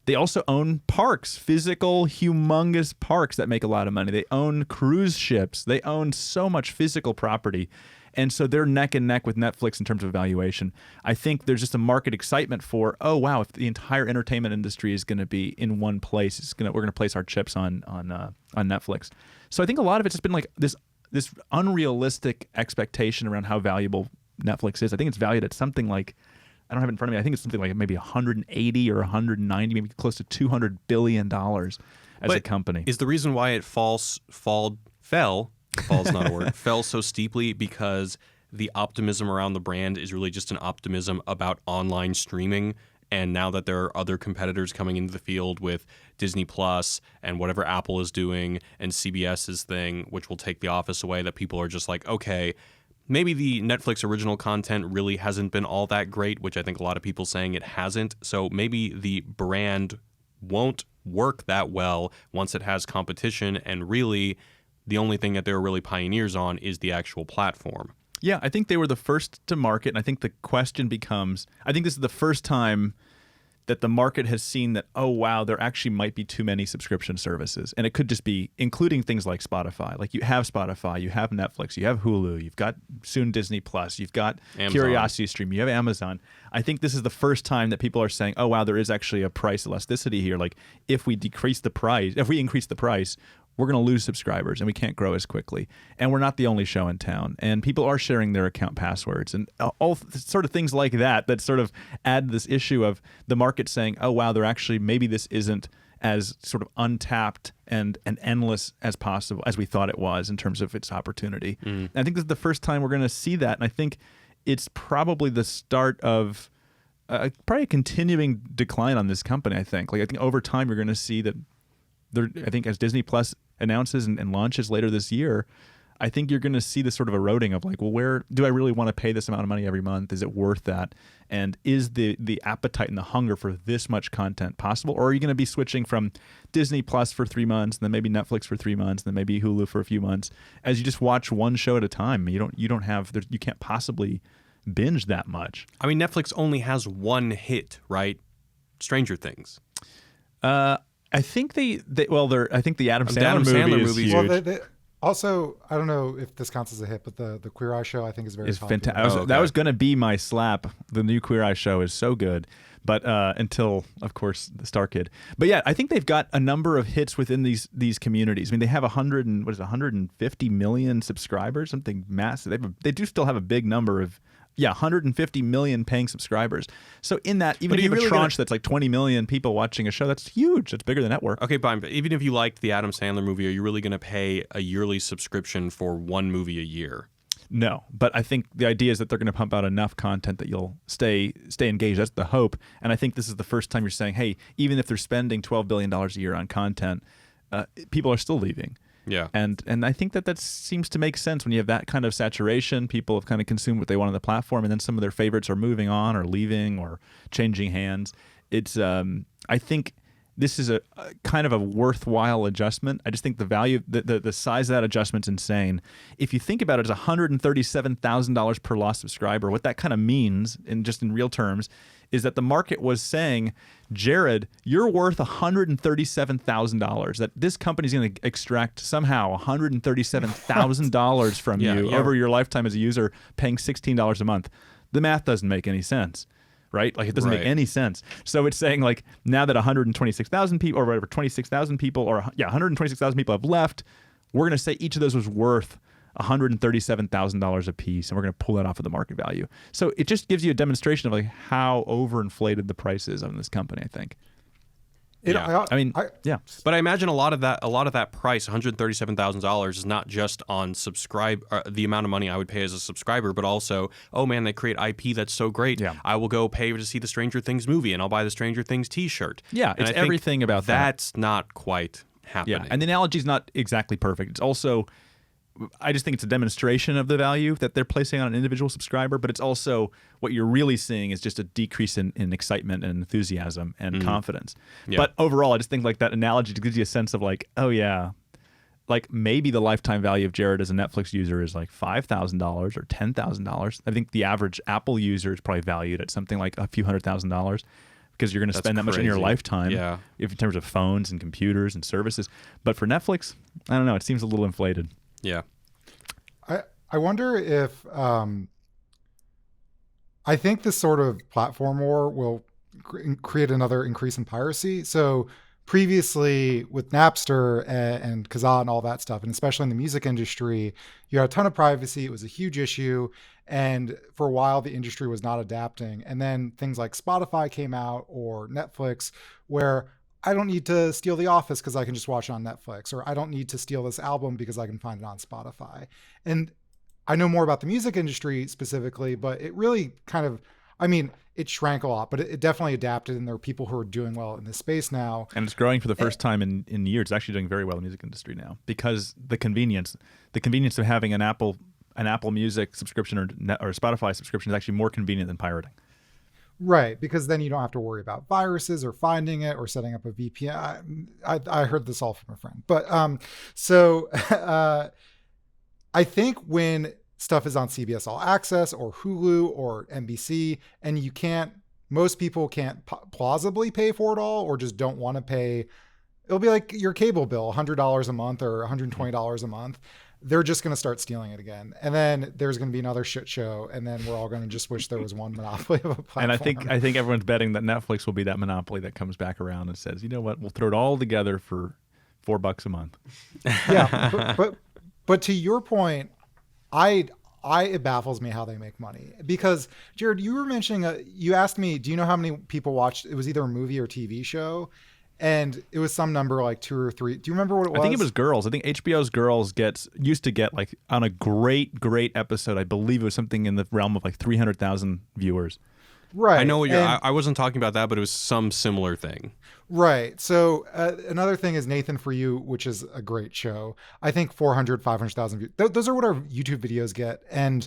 They also own parks, physical, humongous parks that make a lot of money. They own cruise ships. They own so much physical property. And so they're neck and neck with Netflix in terms of valuation. I think there's just a market excitement for, oh, wow, if the entire entertainment industry is going to be in one place, we're going to place our chips on Netflix. So I think a lot of it's just been like this unrealistic expectation around how valuable Netflix is. I think it's valued at something like, I don't have it in front of me, I think it's something like maybe 180 or 190, maybe close to $200 billion as a company. Is the reason why it fell's not a word, fell so steeply because the optimism around the brand is really just an optimism about online streaming? And now that there are other competitors coming into the field with Disney Plus and whatever Apple is doing and CBS's thing, which will take The Office away, that people are just like, okay, maybe the Netflix original content really hasn't been all that great, which I think a lot of people saying it hasn't. So maybe the brand won't work that well once it has competition. And really, the only thing that they were really pioneers on is the actual platform. Yeah, I think they were the first to market, and I think the question becomes, I think this is the first time that the market has seen that, oh, wow, there actually might be too many subscription services. And it could just be including things like Spotify. Like you have Spotify, you have Netflix, you have Hulu, you've got soon Disney Plus, you've got Amazon. Curiosity Stream, you have Amazon. I think this is the first time that people are saying, oh, wow, there is actually a price elasticity here. Like if we increase the price, we're going to lose subscribers and we can't grow as quickly. And we're not the only show in town. And people are sharing their account passwords and all sort of things like that sort of add this issue of the market saying, oh, wow, maybe this isn't as sort of untapped and endless as possible as we thought it was in terms of its opportunity. And I think this is the first time we're going to see that. And I think it's probably the start of probably a continuing decline on this company, I think. Like I think over time you're going to see that I think as Disney Plus announces and launches later this year, I think you're going to see this sort of eroding of like, well, where do I really want to pay this amount of money every month? Is it worth that? And is the appetite and the hunger for this much content possible? Or are you going to be switching from Disney Plus for 3 months, and then maybe Netflix for 3 months, and then maybe Hulu for a few months, as you just watch one show at a time? You can't possibly binge that much. I mean, Netflix only has one hit, right? Stranger Things. I think I think the Adam Sandler movie is huge. Well, Also, I don't know if this counts as a hit, but the Queer Eye show I think is very Is popular. fantastic. Oh, That okay. was going to be my slap. The new Queer Eye show is so good, but until of course the Star Kid. But yeah, I think they've got a number of hits within these communities. I mean, they have 150 million subscribers, something massive. They do still have a big number of 150 million paying subscribers. So in that, even But if you are you have a really tranche that's like 20 million people watching a show, that's huge. That's bigger than network. Okay, fine. But even if you liked the Adam Sandler movie, are you really going to pay a yearly subscription for one movie a year? No, but I think the idea is that they're going to pump out enough content that you'll stay engaged. That's the hope. And I think this is the first time you're saying, hey, even if they're spending $12 billion a year on content, people are still leaving. Yeah. And I think that seems to make sense when you have that kind of saturation. People have kind of consumed what they want on the platform, and then some of their favorites are moving on or leaving or changing hands. It's I think this is a kind of a worthwhile adjustment. I just think the value, the size of that adjustment's insane. If you think about it as $137,000 per lost subscriber, what that kind of means in real terms is that the market was saying, Jared, you're worth $137,000. That this company's going to extract somehow $137,000 from you over your lifetime as a user, paying $16 a month. The math doesn't make any sense, right? Like it doesn't make any sense. So it's saying like now that 126,000 people or whatever, 26,000 people or 126,000 people have left, we're going to say each of those was worth $137,000 a piece, and we're going to pull that off of the market value. So it just gives you a demonstration of like how overinflated the price is on this company, I think. Yeah. Yeah. But I imagine a lot of that price, $137,000, is not just on the amount of money I would pay as a subscriber, but also, oh man, they create IP that's so great. Yeah. I will go pay to see the Stranger Things movie, and I'll buy the Stranger Things T-shirt. Yeah, And it's I think everything about that. That's not quite happening. Yeah, and the analogy's not exactly perfect. It's also, I just think it's a demonstration of the value that they're placing on an individual subscriber, but it's also what you're really seeing is just a decrease in excitement and enthusiasm and confidence. Yeah. But overall, I just think like that analogy gives you a sense of like, oh yeah, like maybe the lifetime value of Jared as a Netflix user is like $5,000 or $10,000. I think the average Apple user is probably valued at something like a few $100,000 because you're going to spend that much in your crazy. lifetime, in terms of phones and computers and services. But for Netflix, I don't know, it seems a little inflated. Yeah. I wonder if I think this sort of platform war will create another increase in piracy. So previously with Napster and Kazaa and all that stuff, and especially in the music industry, you had a ton of privacy. It was a huge issue. And for a while, the industry was not adapting. And then things like Spotify came out or Netflix, where I don't need to steal The Office because I can just watch it on Netflix, or I don't need to steal this album because I can find it on Spotify. And I know more about the music industry specifically, but it really kind of, I mean, it shrank a lot, but it definitely adapted, and there are people who are doing well in this space now. And it's growing for the first time in years. It's actually doing very well in the music industry now because the convenience of having an Apple Music subscription or Spotify subscription is actually more convenient than pirating. Right, because then you don't have to worry about viruses or finding it or setting up a VPN. I heard this all from a friend. But I think when stuff is on CBS All Access or Hulu or NBC, and most people can't plausibly pay for it all or just don't want to pay, it'll be like your cable bill, $100 a month or $120 a month. They're just going to start stealing it again. And then there's going to be another shit show. And then we're all going to just wish there was one monopoly of a platform. And I think everyone's betting that Netflix will be that monopoly that comes back around and says, you know what, we'll throw it all together for $4 a month. Yeah. But to your point, it baffles me how they make money, because Jared, you were mentioning, you asked me, do you know how many people watched, it was either a movie or TV show? And it was some number like 2 or 3. Do you remember what it was? I think it was Girls. I think HBO's Girls used to get like on a great episode, I believe it was something in the realm of like 300,000 viewers. Right. I know what I wasn't talking about that, but it was some similar thing. Right. So another thing is Nathan For You, which is a great show. I think 500,000 views. Those are what our YouTube videos get. And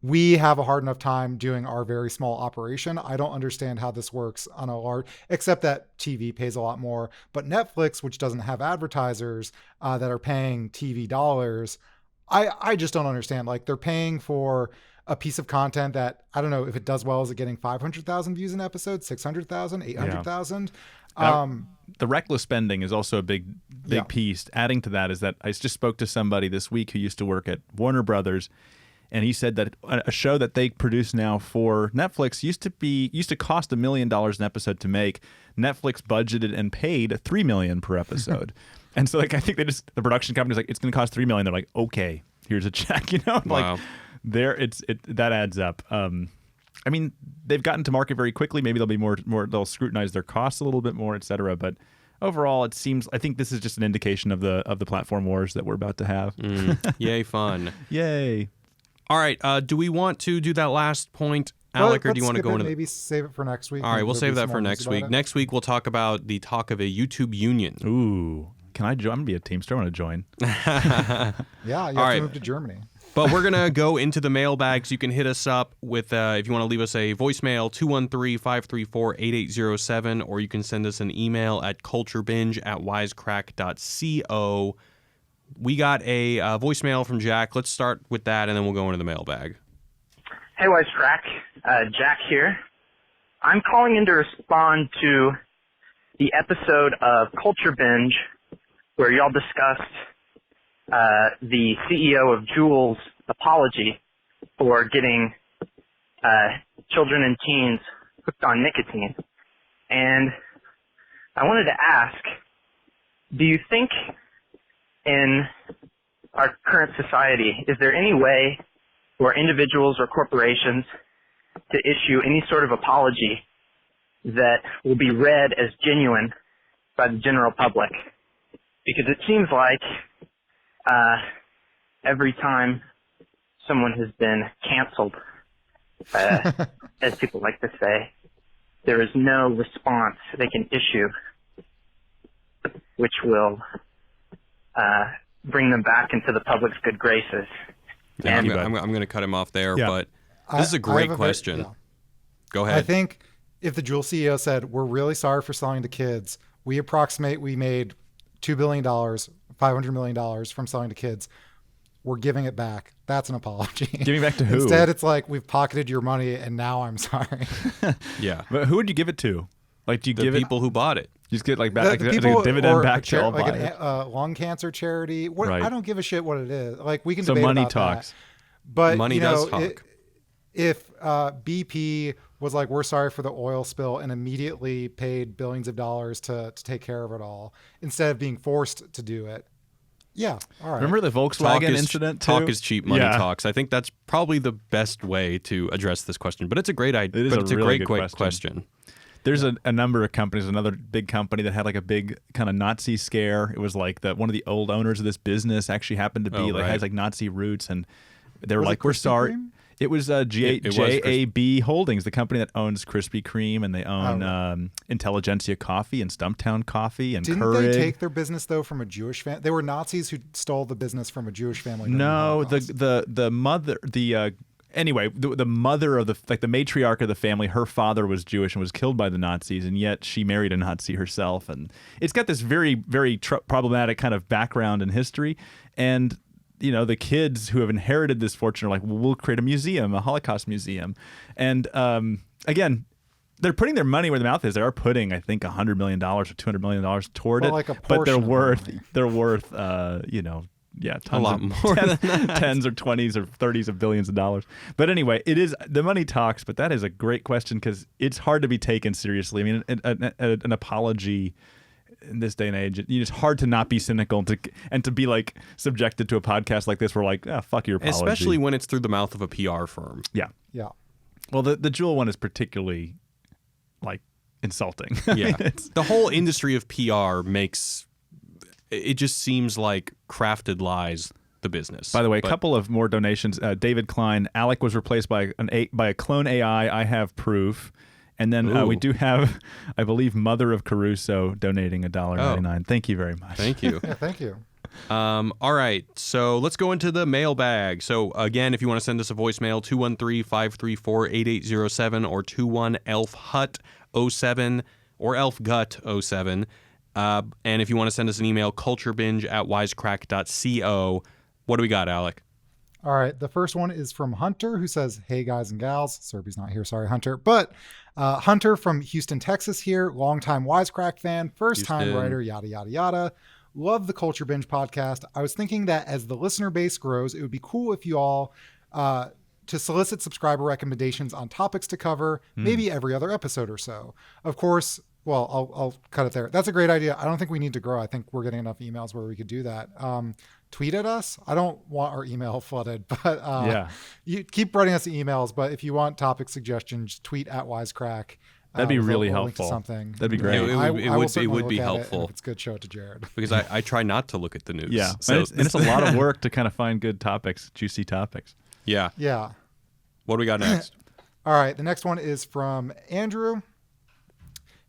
we have a hard enough time doing our very small operation. I don't understand how this works on a large, except that TV pays a lot more. But Netflix, which doesn't have advertisers that are paying TV dollars, I just don't understand. Like they're paying for a piece of content that, I don't know if it does well, is it getting 500,000 views an episode, 600,000, 800,000? The reckless spending is also a big piece. Adding to that is that I just spoke to somebody this week who used to work at Warner Brothers, and he said that a show that they produce now for Netflix used to cost $1 million an episode to make. Netflix budgeted and paid $3 million per episode. And so, like, I think the production company's like, it's going to cost $3 million. They're like, okay, here's a check. You know, Wow. like that adds up. I mean, they've gotten to market very quickly. Maybe they'll be more. They'll scrutinize their costs a little bit more, et cetera. But overall, I think this is just an indication of the platform wars that we're about to have. Yay, fun. Yay. All right. Do we want to do that last point, Alec, or do you want to go into maybe save it for next week? All right, we'll save that for next week. It. Next week, we'll talk about the talk of a YouTube union. Ooh. Can I join? I'm going to be a Teamster. I want to join. Yeah, you have to move to Germany. But we're going to go into the mailbags. You can hit us up with, if you want to leave us a voicemail, 213-534-8807, or you can send us an email at culturebinge@wisecrack.co. We got a voicemail from Jack. Let's start with that, and then we'll go into the mailbag. Hey, Wisecrack. Jack here. I'm calling in to respond to the episode of Culture Binge where y'all discussed the CEO of Juul's apology for getting children and teens hooked on nicotine. And I wanted to ask, do you think in our current society, is there any way for individuals or corporations to issue any sort of apology that will be read as genuine by the general public? Because it seems like every time someone has been canceled, as people like to say, there is no response they can issue which will bring them back into the public's good graces. Yeah, I'm going to cut him off there, but this is a great question. Go ahead. I think if the Juul CEO said, we're really sorry for selling to kids, we approximate we made $2 billion, $500 million from selling to kids, we're giving it back. That's an apology. Giving back to who? Instead, it's like, we've pocketed your money and now I'm sorry. Yeah. But who would you give it to? Like, do you give people who bought it? You just get like the people, like a dividend back to all like buyers. lung cancer charity. Right. I don't give a shit what it is. Like, we can So debate money about talks. that. But Money does talk. If BP was like, we're sorry for the oil spill and immediately paid billions of dollars to take care of it all, instead of being forced to do it. Yeah. All right. Remember the Volkswagen incident too? Talk is cheap, money talks. I think that's probably the best way to address this question. But it's a great idea. It's a really great great question. There's a number of companies, another big company that had like a big kind of Nazi scare. It was like one of the old owners of this business actually happened to be has like Nazi roots, and they were like, we're sorry. Kreme? It was JAB Holdings, the company that owns Krispy Kreme, and they own Intelligentsia Coffee and Stumptown Coffee and Didn't Keurig. they take their business though from a Jewish family? They were Nazis who stole the business from a Jewish family. No, the mother anyway, the mother of the matriarch of the family, her father was Jewish and was killed by the Nazis, and yet she married a Nazi herself, and it's got this very very problematic kind of background and history, and the kids who have inherited this fortune are like, well, we'll create a museum, a Holocaust museum. And again, they're putting their money where their mouth is. They are putting, I think, $100 million or $200 million toward it. Like a but they're portion of worth, tons A lot more than that. tens or 20s or 30s of billions of dollars. But anyway, it is the money talks. But that is a great question because it's hard to be taken seriously. I mean, an apology in this day and age, it's hard to not be cynical and to be like subjected to a podcast like this. We're like, fuck your apology. Especially when it's through the mouth of a PR firm. Yeah. Yeah. Well, the Juul one is particularly like insulting. Yeah. The whole industry of PR it just seems like crafted lies, the business. By the way, a couple of more donations. David Klein, Alec was replaced by a clone AI. I have proof. And then we do have, I believe, Mother of Caruso donating $1.99. Thank you very much. Thank you. Yeah, thank you. All right, so let's go into the mailbag. So again, if you want to send us a voicemail, 213-534-8807 or 21-ELF-HUT-07 or ELF-GUT-07. And if you want to send us an email, culturebinge@wisecrack.co. What do we got, Alec? All right. The first one is from Hunter, who says, "Hey guys and gals." Serby's not here. Sorry, Hunter. But Hunter from Houston, Texas here. Longtime Wisecrack fan. First time Houston. writer, yada, yada, yada. Love the Culture Binge podcast. I was thinking that as the listener base grows, it would be cool if you all to solicit subscriber recommendations on topics to cover, maybe every other episode or so. Of course, well, I'll cut it there. That's a great idea. I don't think we need to grow. I think we're getting enough emails where we could do that. Tweet at us. I don't want our email flooded, but you keep writing us emails. But if you want topic suggestions, tweet at Wisecrack. That'd be with really a link to helpful. something. That'd be great. It would be It, helpful. and if it's good, show it to Jared. Because I try not to look at the news. Yeah, So and it's a lot of work to kind of find good topics, juicy topics. yeah. Yeah. What do we got next? All right. The next one is from Andrew.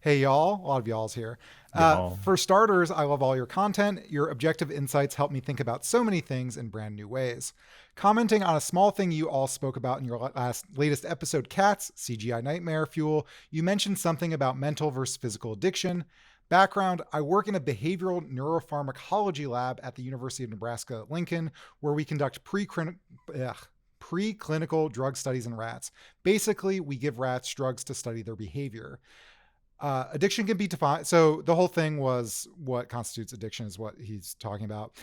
Hey, y'all. A lot of y'all's here. Y'all. For starters, I love all your content. Your objective insights help me think about so many things in brand new ways. Commenting on a small thing you all spoke about in your latest episode, Cats, CGI Nightmare Fuel, you mentioned something about mental versus physical addiction. Background, I work in a behavioral neuropharmacology lab at the University of Nebraska-Lincoln, where we conduct preclinical drug studies in rats. Basically, we give rats drugs to study their behavior. Addiction can be defined. So the whole thing was what constitutes addiction is what he's talking about.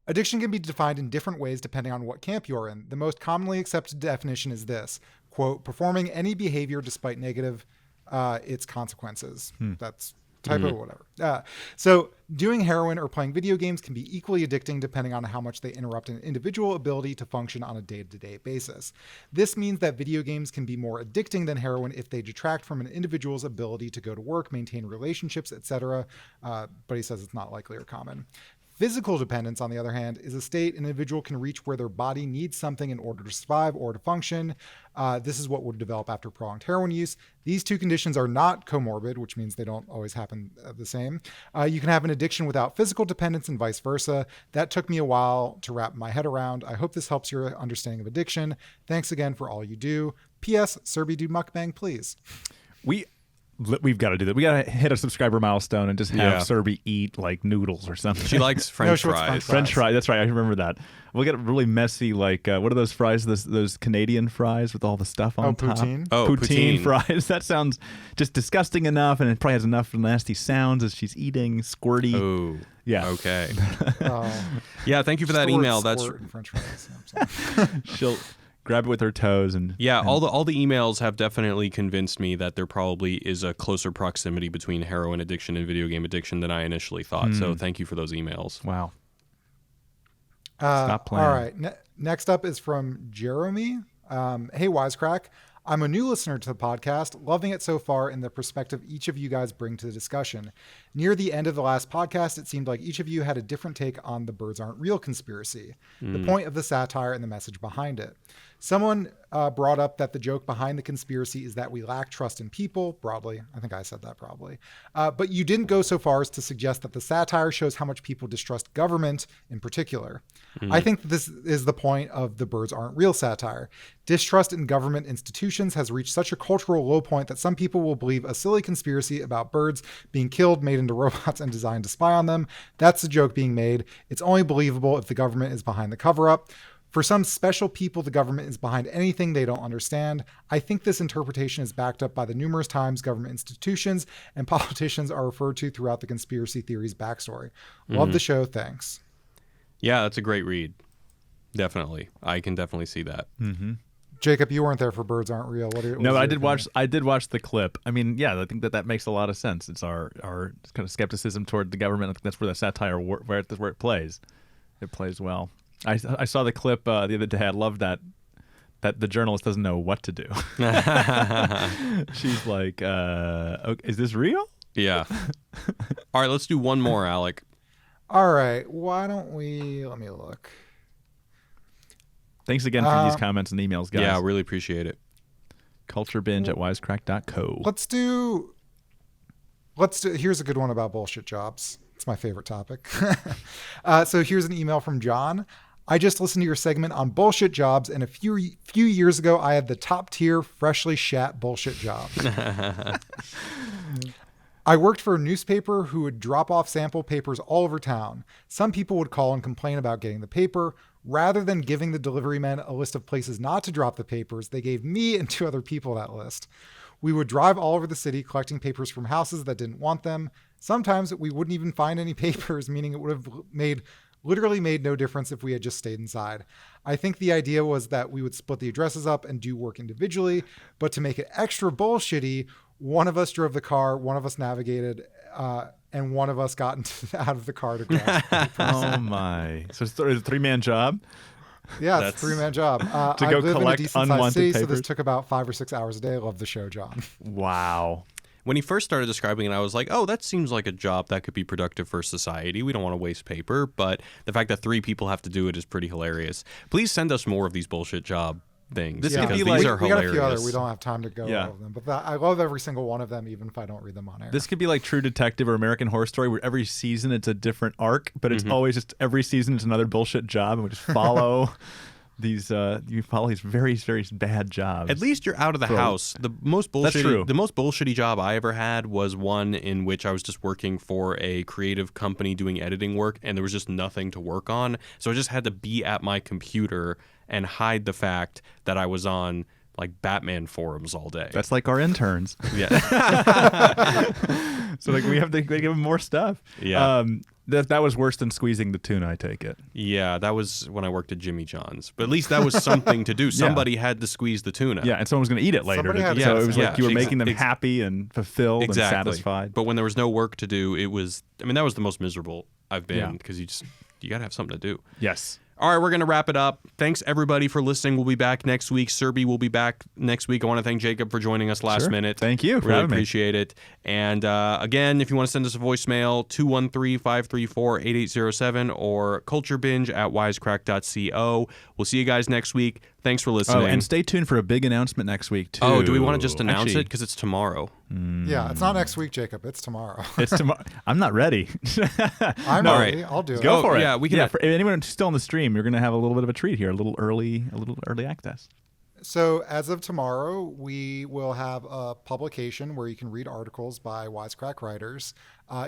Addiction can be defined in different ways depending on what camp you're in. The most commonly accepted definition is this, quote, performing any behavior despite negative its consequences. That's typo or whatever. So doing heroin or playing video games can be equally addicting depending on how much they interrupt an individual ability to function on a day-to-day basis. This means that video games can be more addicting than heroin if they detract from an individual's ability to go to work, maintain relationships, etc. But he says it's not likely or common. Physical dependence, on the other hand, is a state an individual can reach where their body needs something in order to survive or to function. This is what would develop after prolonged heroin use. These two conditions are not comorbid, which means they don't always happen the same. You can have an addiction without physical dependence and vice versa. That took me a while to wrap my head around. I hope this helps your understanding of addiction. Thanks again for all you do. P.S. Serby, do mukbang, please. We've got to do that. We got to hit a subscriber milestone and just have Yeah. Serby eat like noodles or something. She likes French she wants fries. French fries. That's right. I remember that. We'll get really messy, like what are those fries? Those Canadian fries with all the stuff on top. Poutine? Oh, poutine poutine. fries. That sounds just disgusting enough, and it probably has enough nasty sounds as she's eating. Squirty. Oh. Yeah. Okay. Oh, Yeah. Thank you for just that the word email. That's squirt in French fries. Yeah, I'm sorry. She'll grab it with her toes and yeah. All the emails have definitely convinced me that there probably is a closer proximity between heroin addiction and video game addiction than I initially thought. So thank you for those emails. wow. Stop playing. All right. Next up is from Jeremy. Hey, Wisecrack. I'm a new listener to the podcast, loving it so far in the perspective each of you guys bring to the discussion. Near the end of the last podcast, it seemed like each of you had a different take on the birds aren't real conspiracy, the point of the satire and the message behind it. Someone brought up that the joke behind the conspiracy is that we lack trust in people, broadly. I think I said that probably. But you didn't go so far as to suggest that the satire shows how much people distrust government in particular. I think this is the point of the birds aren't real satire. Distrust in government institutions has reached such a cultural low point that some people will believe a silly conspiracy about birds being killed, made into robots, and designed to spy on them. That's the joke being made. It's only believable if the government is behind the cover-up. For some special people, the government is behind anything they don't understand. I think this interpretation is backed up by the numerous times government institutions and politicians are referred to throughout the conspiracy theory's backstory. Love the show. Thanks. Yeah, that's a great read. Definitely. I can definitely see that. Jacob, you weren't there for Birds Aren't Real. No, I did watch the clip. I mean, yeah, I think that makes a lot of sense. It's our kind of skepticism toward the government. I think that's where the satire where it plays. It plays well. I saw the clip the other day. I love that the journalist doesn't know what to do. She's like, okay, is this real? Yeah. All right, let's do one more, Alec. All right. Why don't we... Let me look. Thanks again for these comments and emails, guys. Yeah, really appreciate it. Culturebinge at wisecrack.co. Let's do... Here's a good one about bullshit jobs. It's my favorite topic. So here's an email from John. I just listened to your segment on bullshit jobs, and a few years ago, I had the top tier, freshly shat bullshit job. I worked for a newspaper who would drop off sample papers all over town. Some people would call and complain about getting the paper. Rather than giving the delivery men a list of places not to drop the papers, they gave me and 2 other people that list. We would drive all over the city collecting papers from houses that didn't want them. Sometimes we wouldn't even find any papers, meaning it would have literally made no difference if we had just stayed inside. I think the idea was that we would split the addresses up and do work individually, but to make it extra bullshitty, one of us drove the car, one of us navigated, and one of us got out of the car to grab the papers. Oh my! So it's a 3-man job. Yeah, it's a 3-man job. To I go live in a collect decent-sized unwanted city, so papers? this took about 5 or 6 hours a day. I love the show, John. Wow. When he first started describing it, I was like, oh, that seems like a job that could be productive for society. We don't want to waste paper, but the fact that 3 people have to do it is pretty hilarious. Please send us more of these bullshit job things. This because could be these like- are we got hilarious. a few other. We don't have time to go Yeah. over them, but I love every single one of them, even if I don't read them on air. This could be like True Detective or American Horror Story, where every season it's a different arc, but it's always just every season it's another bullshit job, and we just follow these. You follow these very, very bad jobs. At least you're out of the house. The most That's true. bullshitty, the most bullshitty job I ever had was one in which I was just working for a creative company doing editing work, and there was just nothing to work on. So I just had to be at my computer and hide the fact that I was on like Batman forums all day. That's like our interns. yeah. So like we have to give them more stuff. Yeah. That was worse than squeezing the tuna, I take it. Yeah, that was when I worked at Jimmy John's. But at least that was something to do. Somebody had to squeeze the tuna. Yeah, and someone was going to eat it later. Somebody had to So do it was it. like you were Yeah, making them ex- happy and fulfilled and satisfied. But when there was no work to do, it was, I mean, that was the most miserable I've Yeah. been because you got to have something to do. Yes. All right, we're going to wrap it up. Thanks, everybody, for listening. We'll be back next week. Serby will be back next week. I want to thank Jacob for joining us last Sure. minute. Thank you for Really having me. appreciate it. And again, if you want to send us a voicemail, 213-534-8807 or culturebinge@wisecrack.co. We'll see you guys next week. Thanks for listening. Oh, and stay tuned for a big announcement next week, too. Oh, do we want to just announce Actually, it? Because it's tomorrow. Yeah, it's not next week, Jacob. It's tomorrow. It's tomorrow. I'm not ready. I'm All ready. right. I'll do it. Go for it. yeah, we can- Yeah, for anyone who's still on the stream, you're going to have a little bit of a treat here, a little early access. So as of tomorrow, we will have a publication where you can read articles by Wisecrack writers.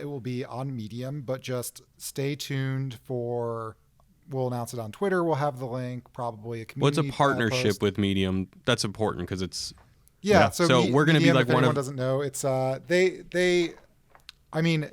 It will be on Medium, but just stay tuned for. We'll announce it on Twitter. We'll have the link. Probably a community. Well, it's a partnership post. with Medium. That's important because it's Yeah. Yeah. So we're gonna be Medium, like if one anyone of- doesn't know, it's they. I mean,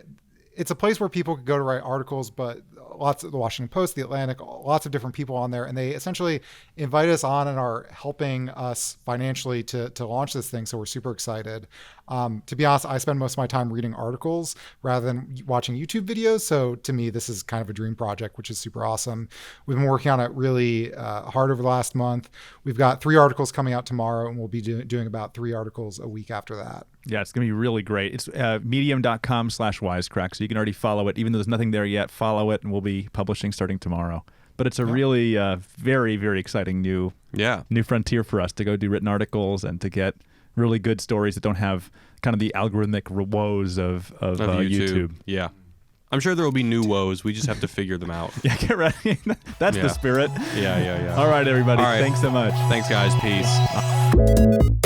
it's a place where people could go to write articles, but lots of the Washington Post, the Atlantic, lots of different people on there, and they essentially invite us on and are helping us financially to launch this thing. So we're super excited. To be honest, I spend most of my time reading articles rather than watching YouTube videos. So to me, this is kind of a dream project, which is super awesome. We've been working on it really hard over the last month. We've got 3 articles coming out tomorrow, and we'll be doing about 3 articles a week after that. Yeah, it's going to be really great. It's medium.com/wisecrack, so you can already follow it. Even though there's nothing there yet, follow it, and we'll be publishing starting tomorrow. But it's a really very, very exciting new frontier for us to go do written articles and to get really good stories that don't have kind of the algorithmic woes of YouTube. Yeah. I'm sure there will be new woes. We just have to figure them out. Yeah, get ready. That's Yeah. the spirit. Yeah. All right, everybody. All right. Thanks so much. Thanks, guys. Peace.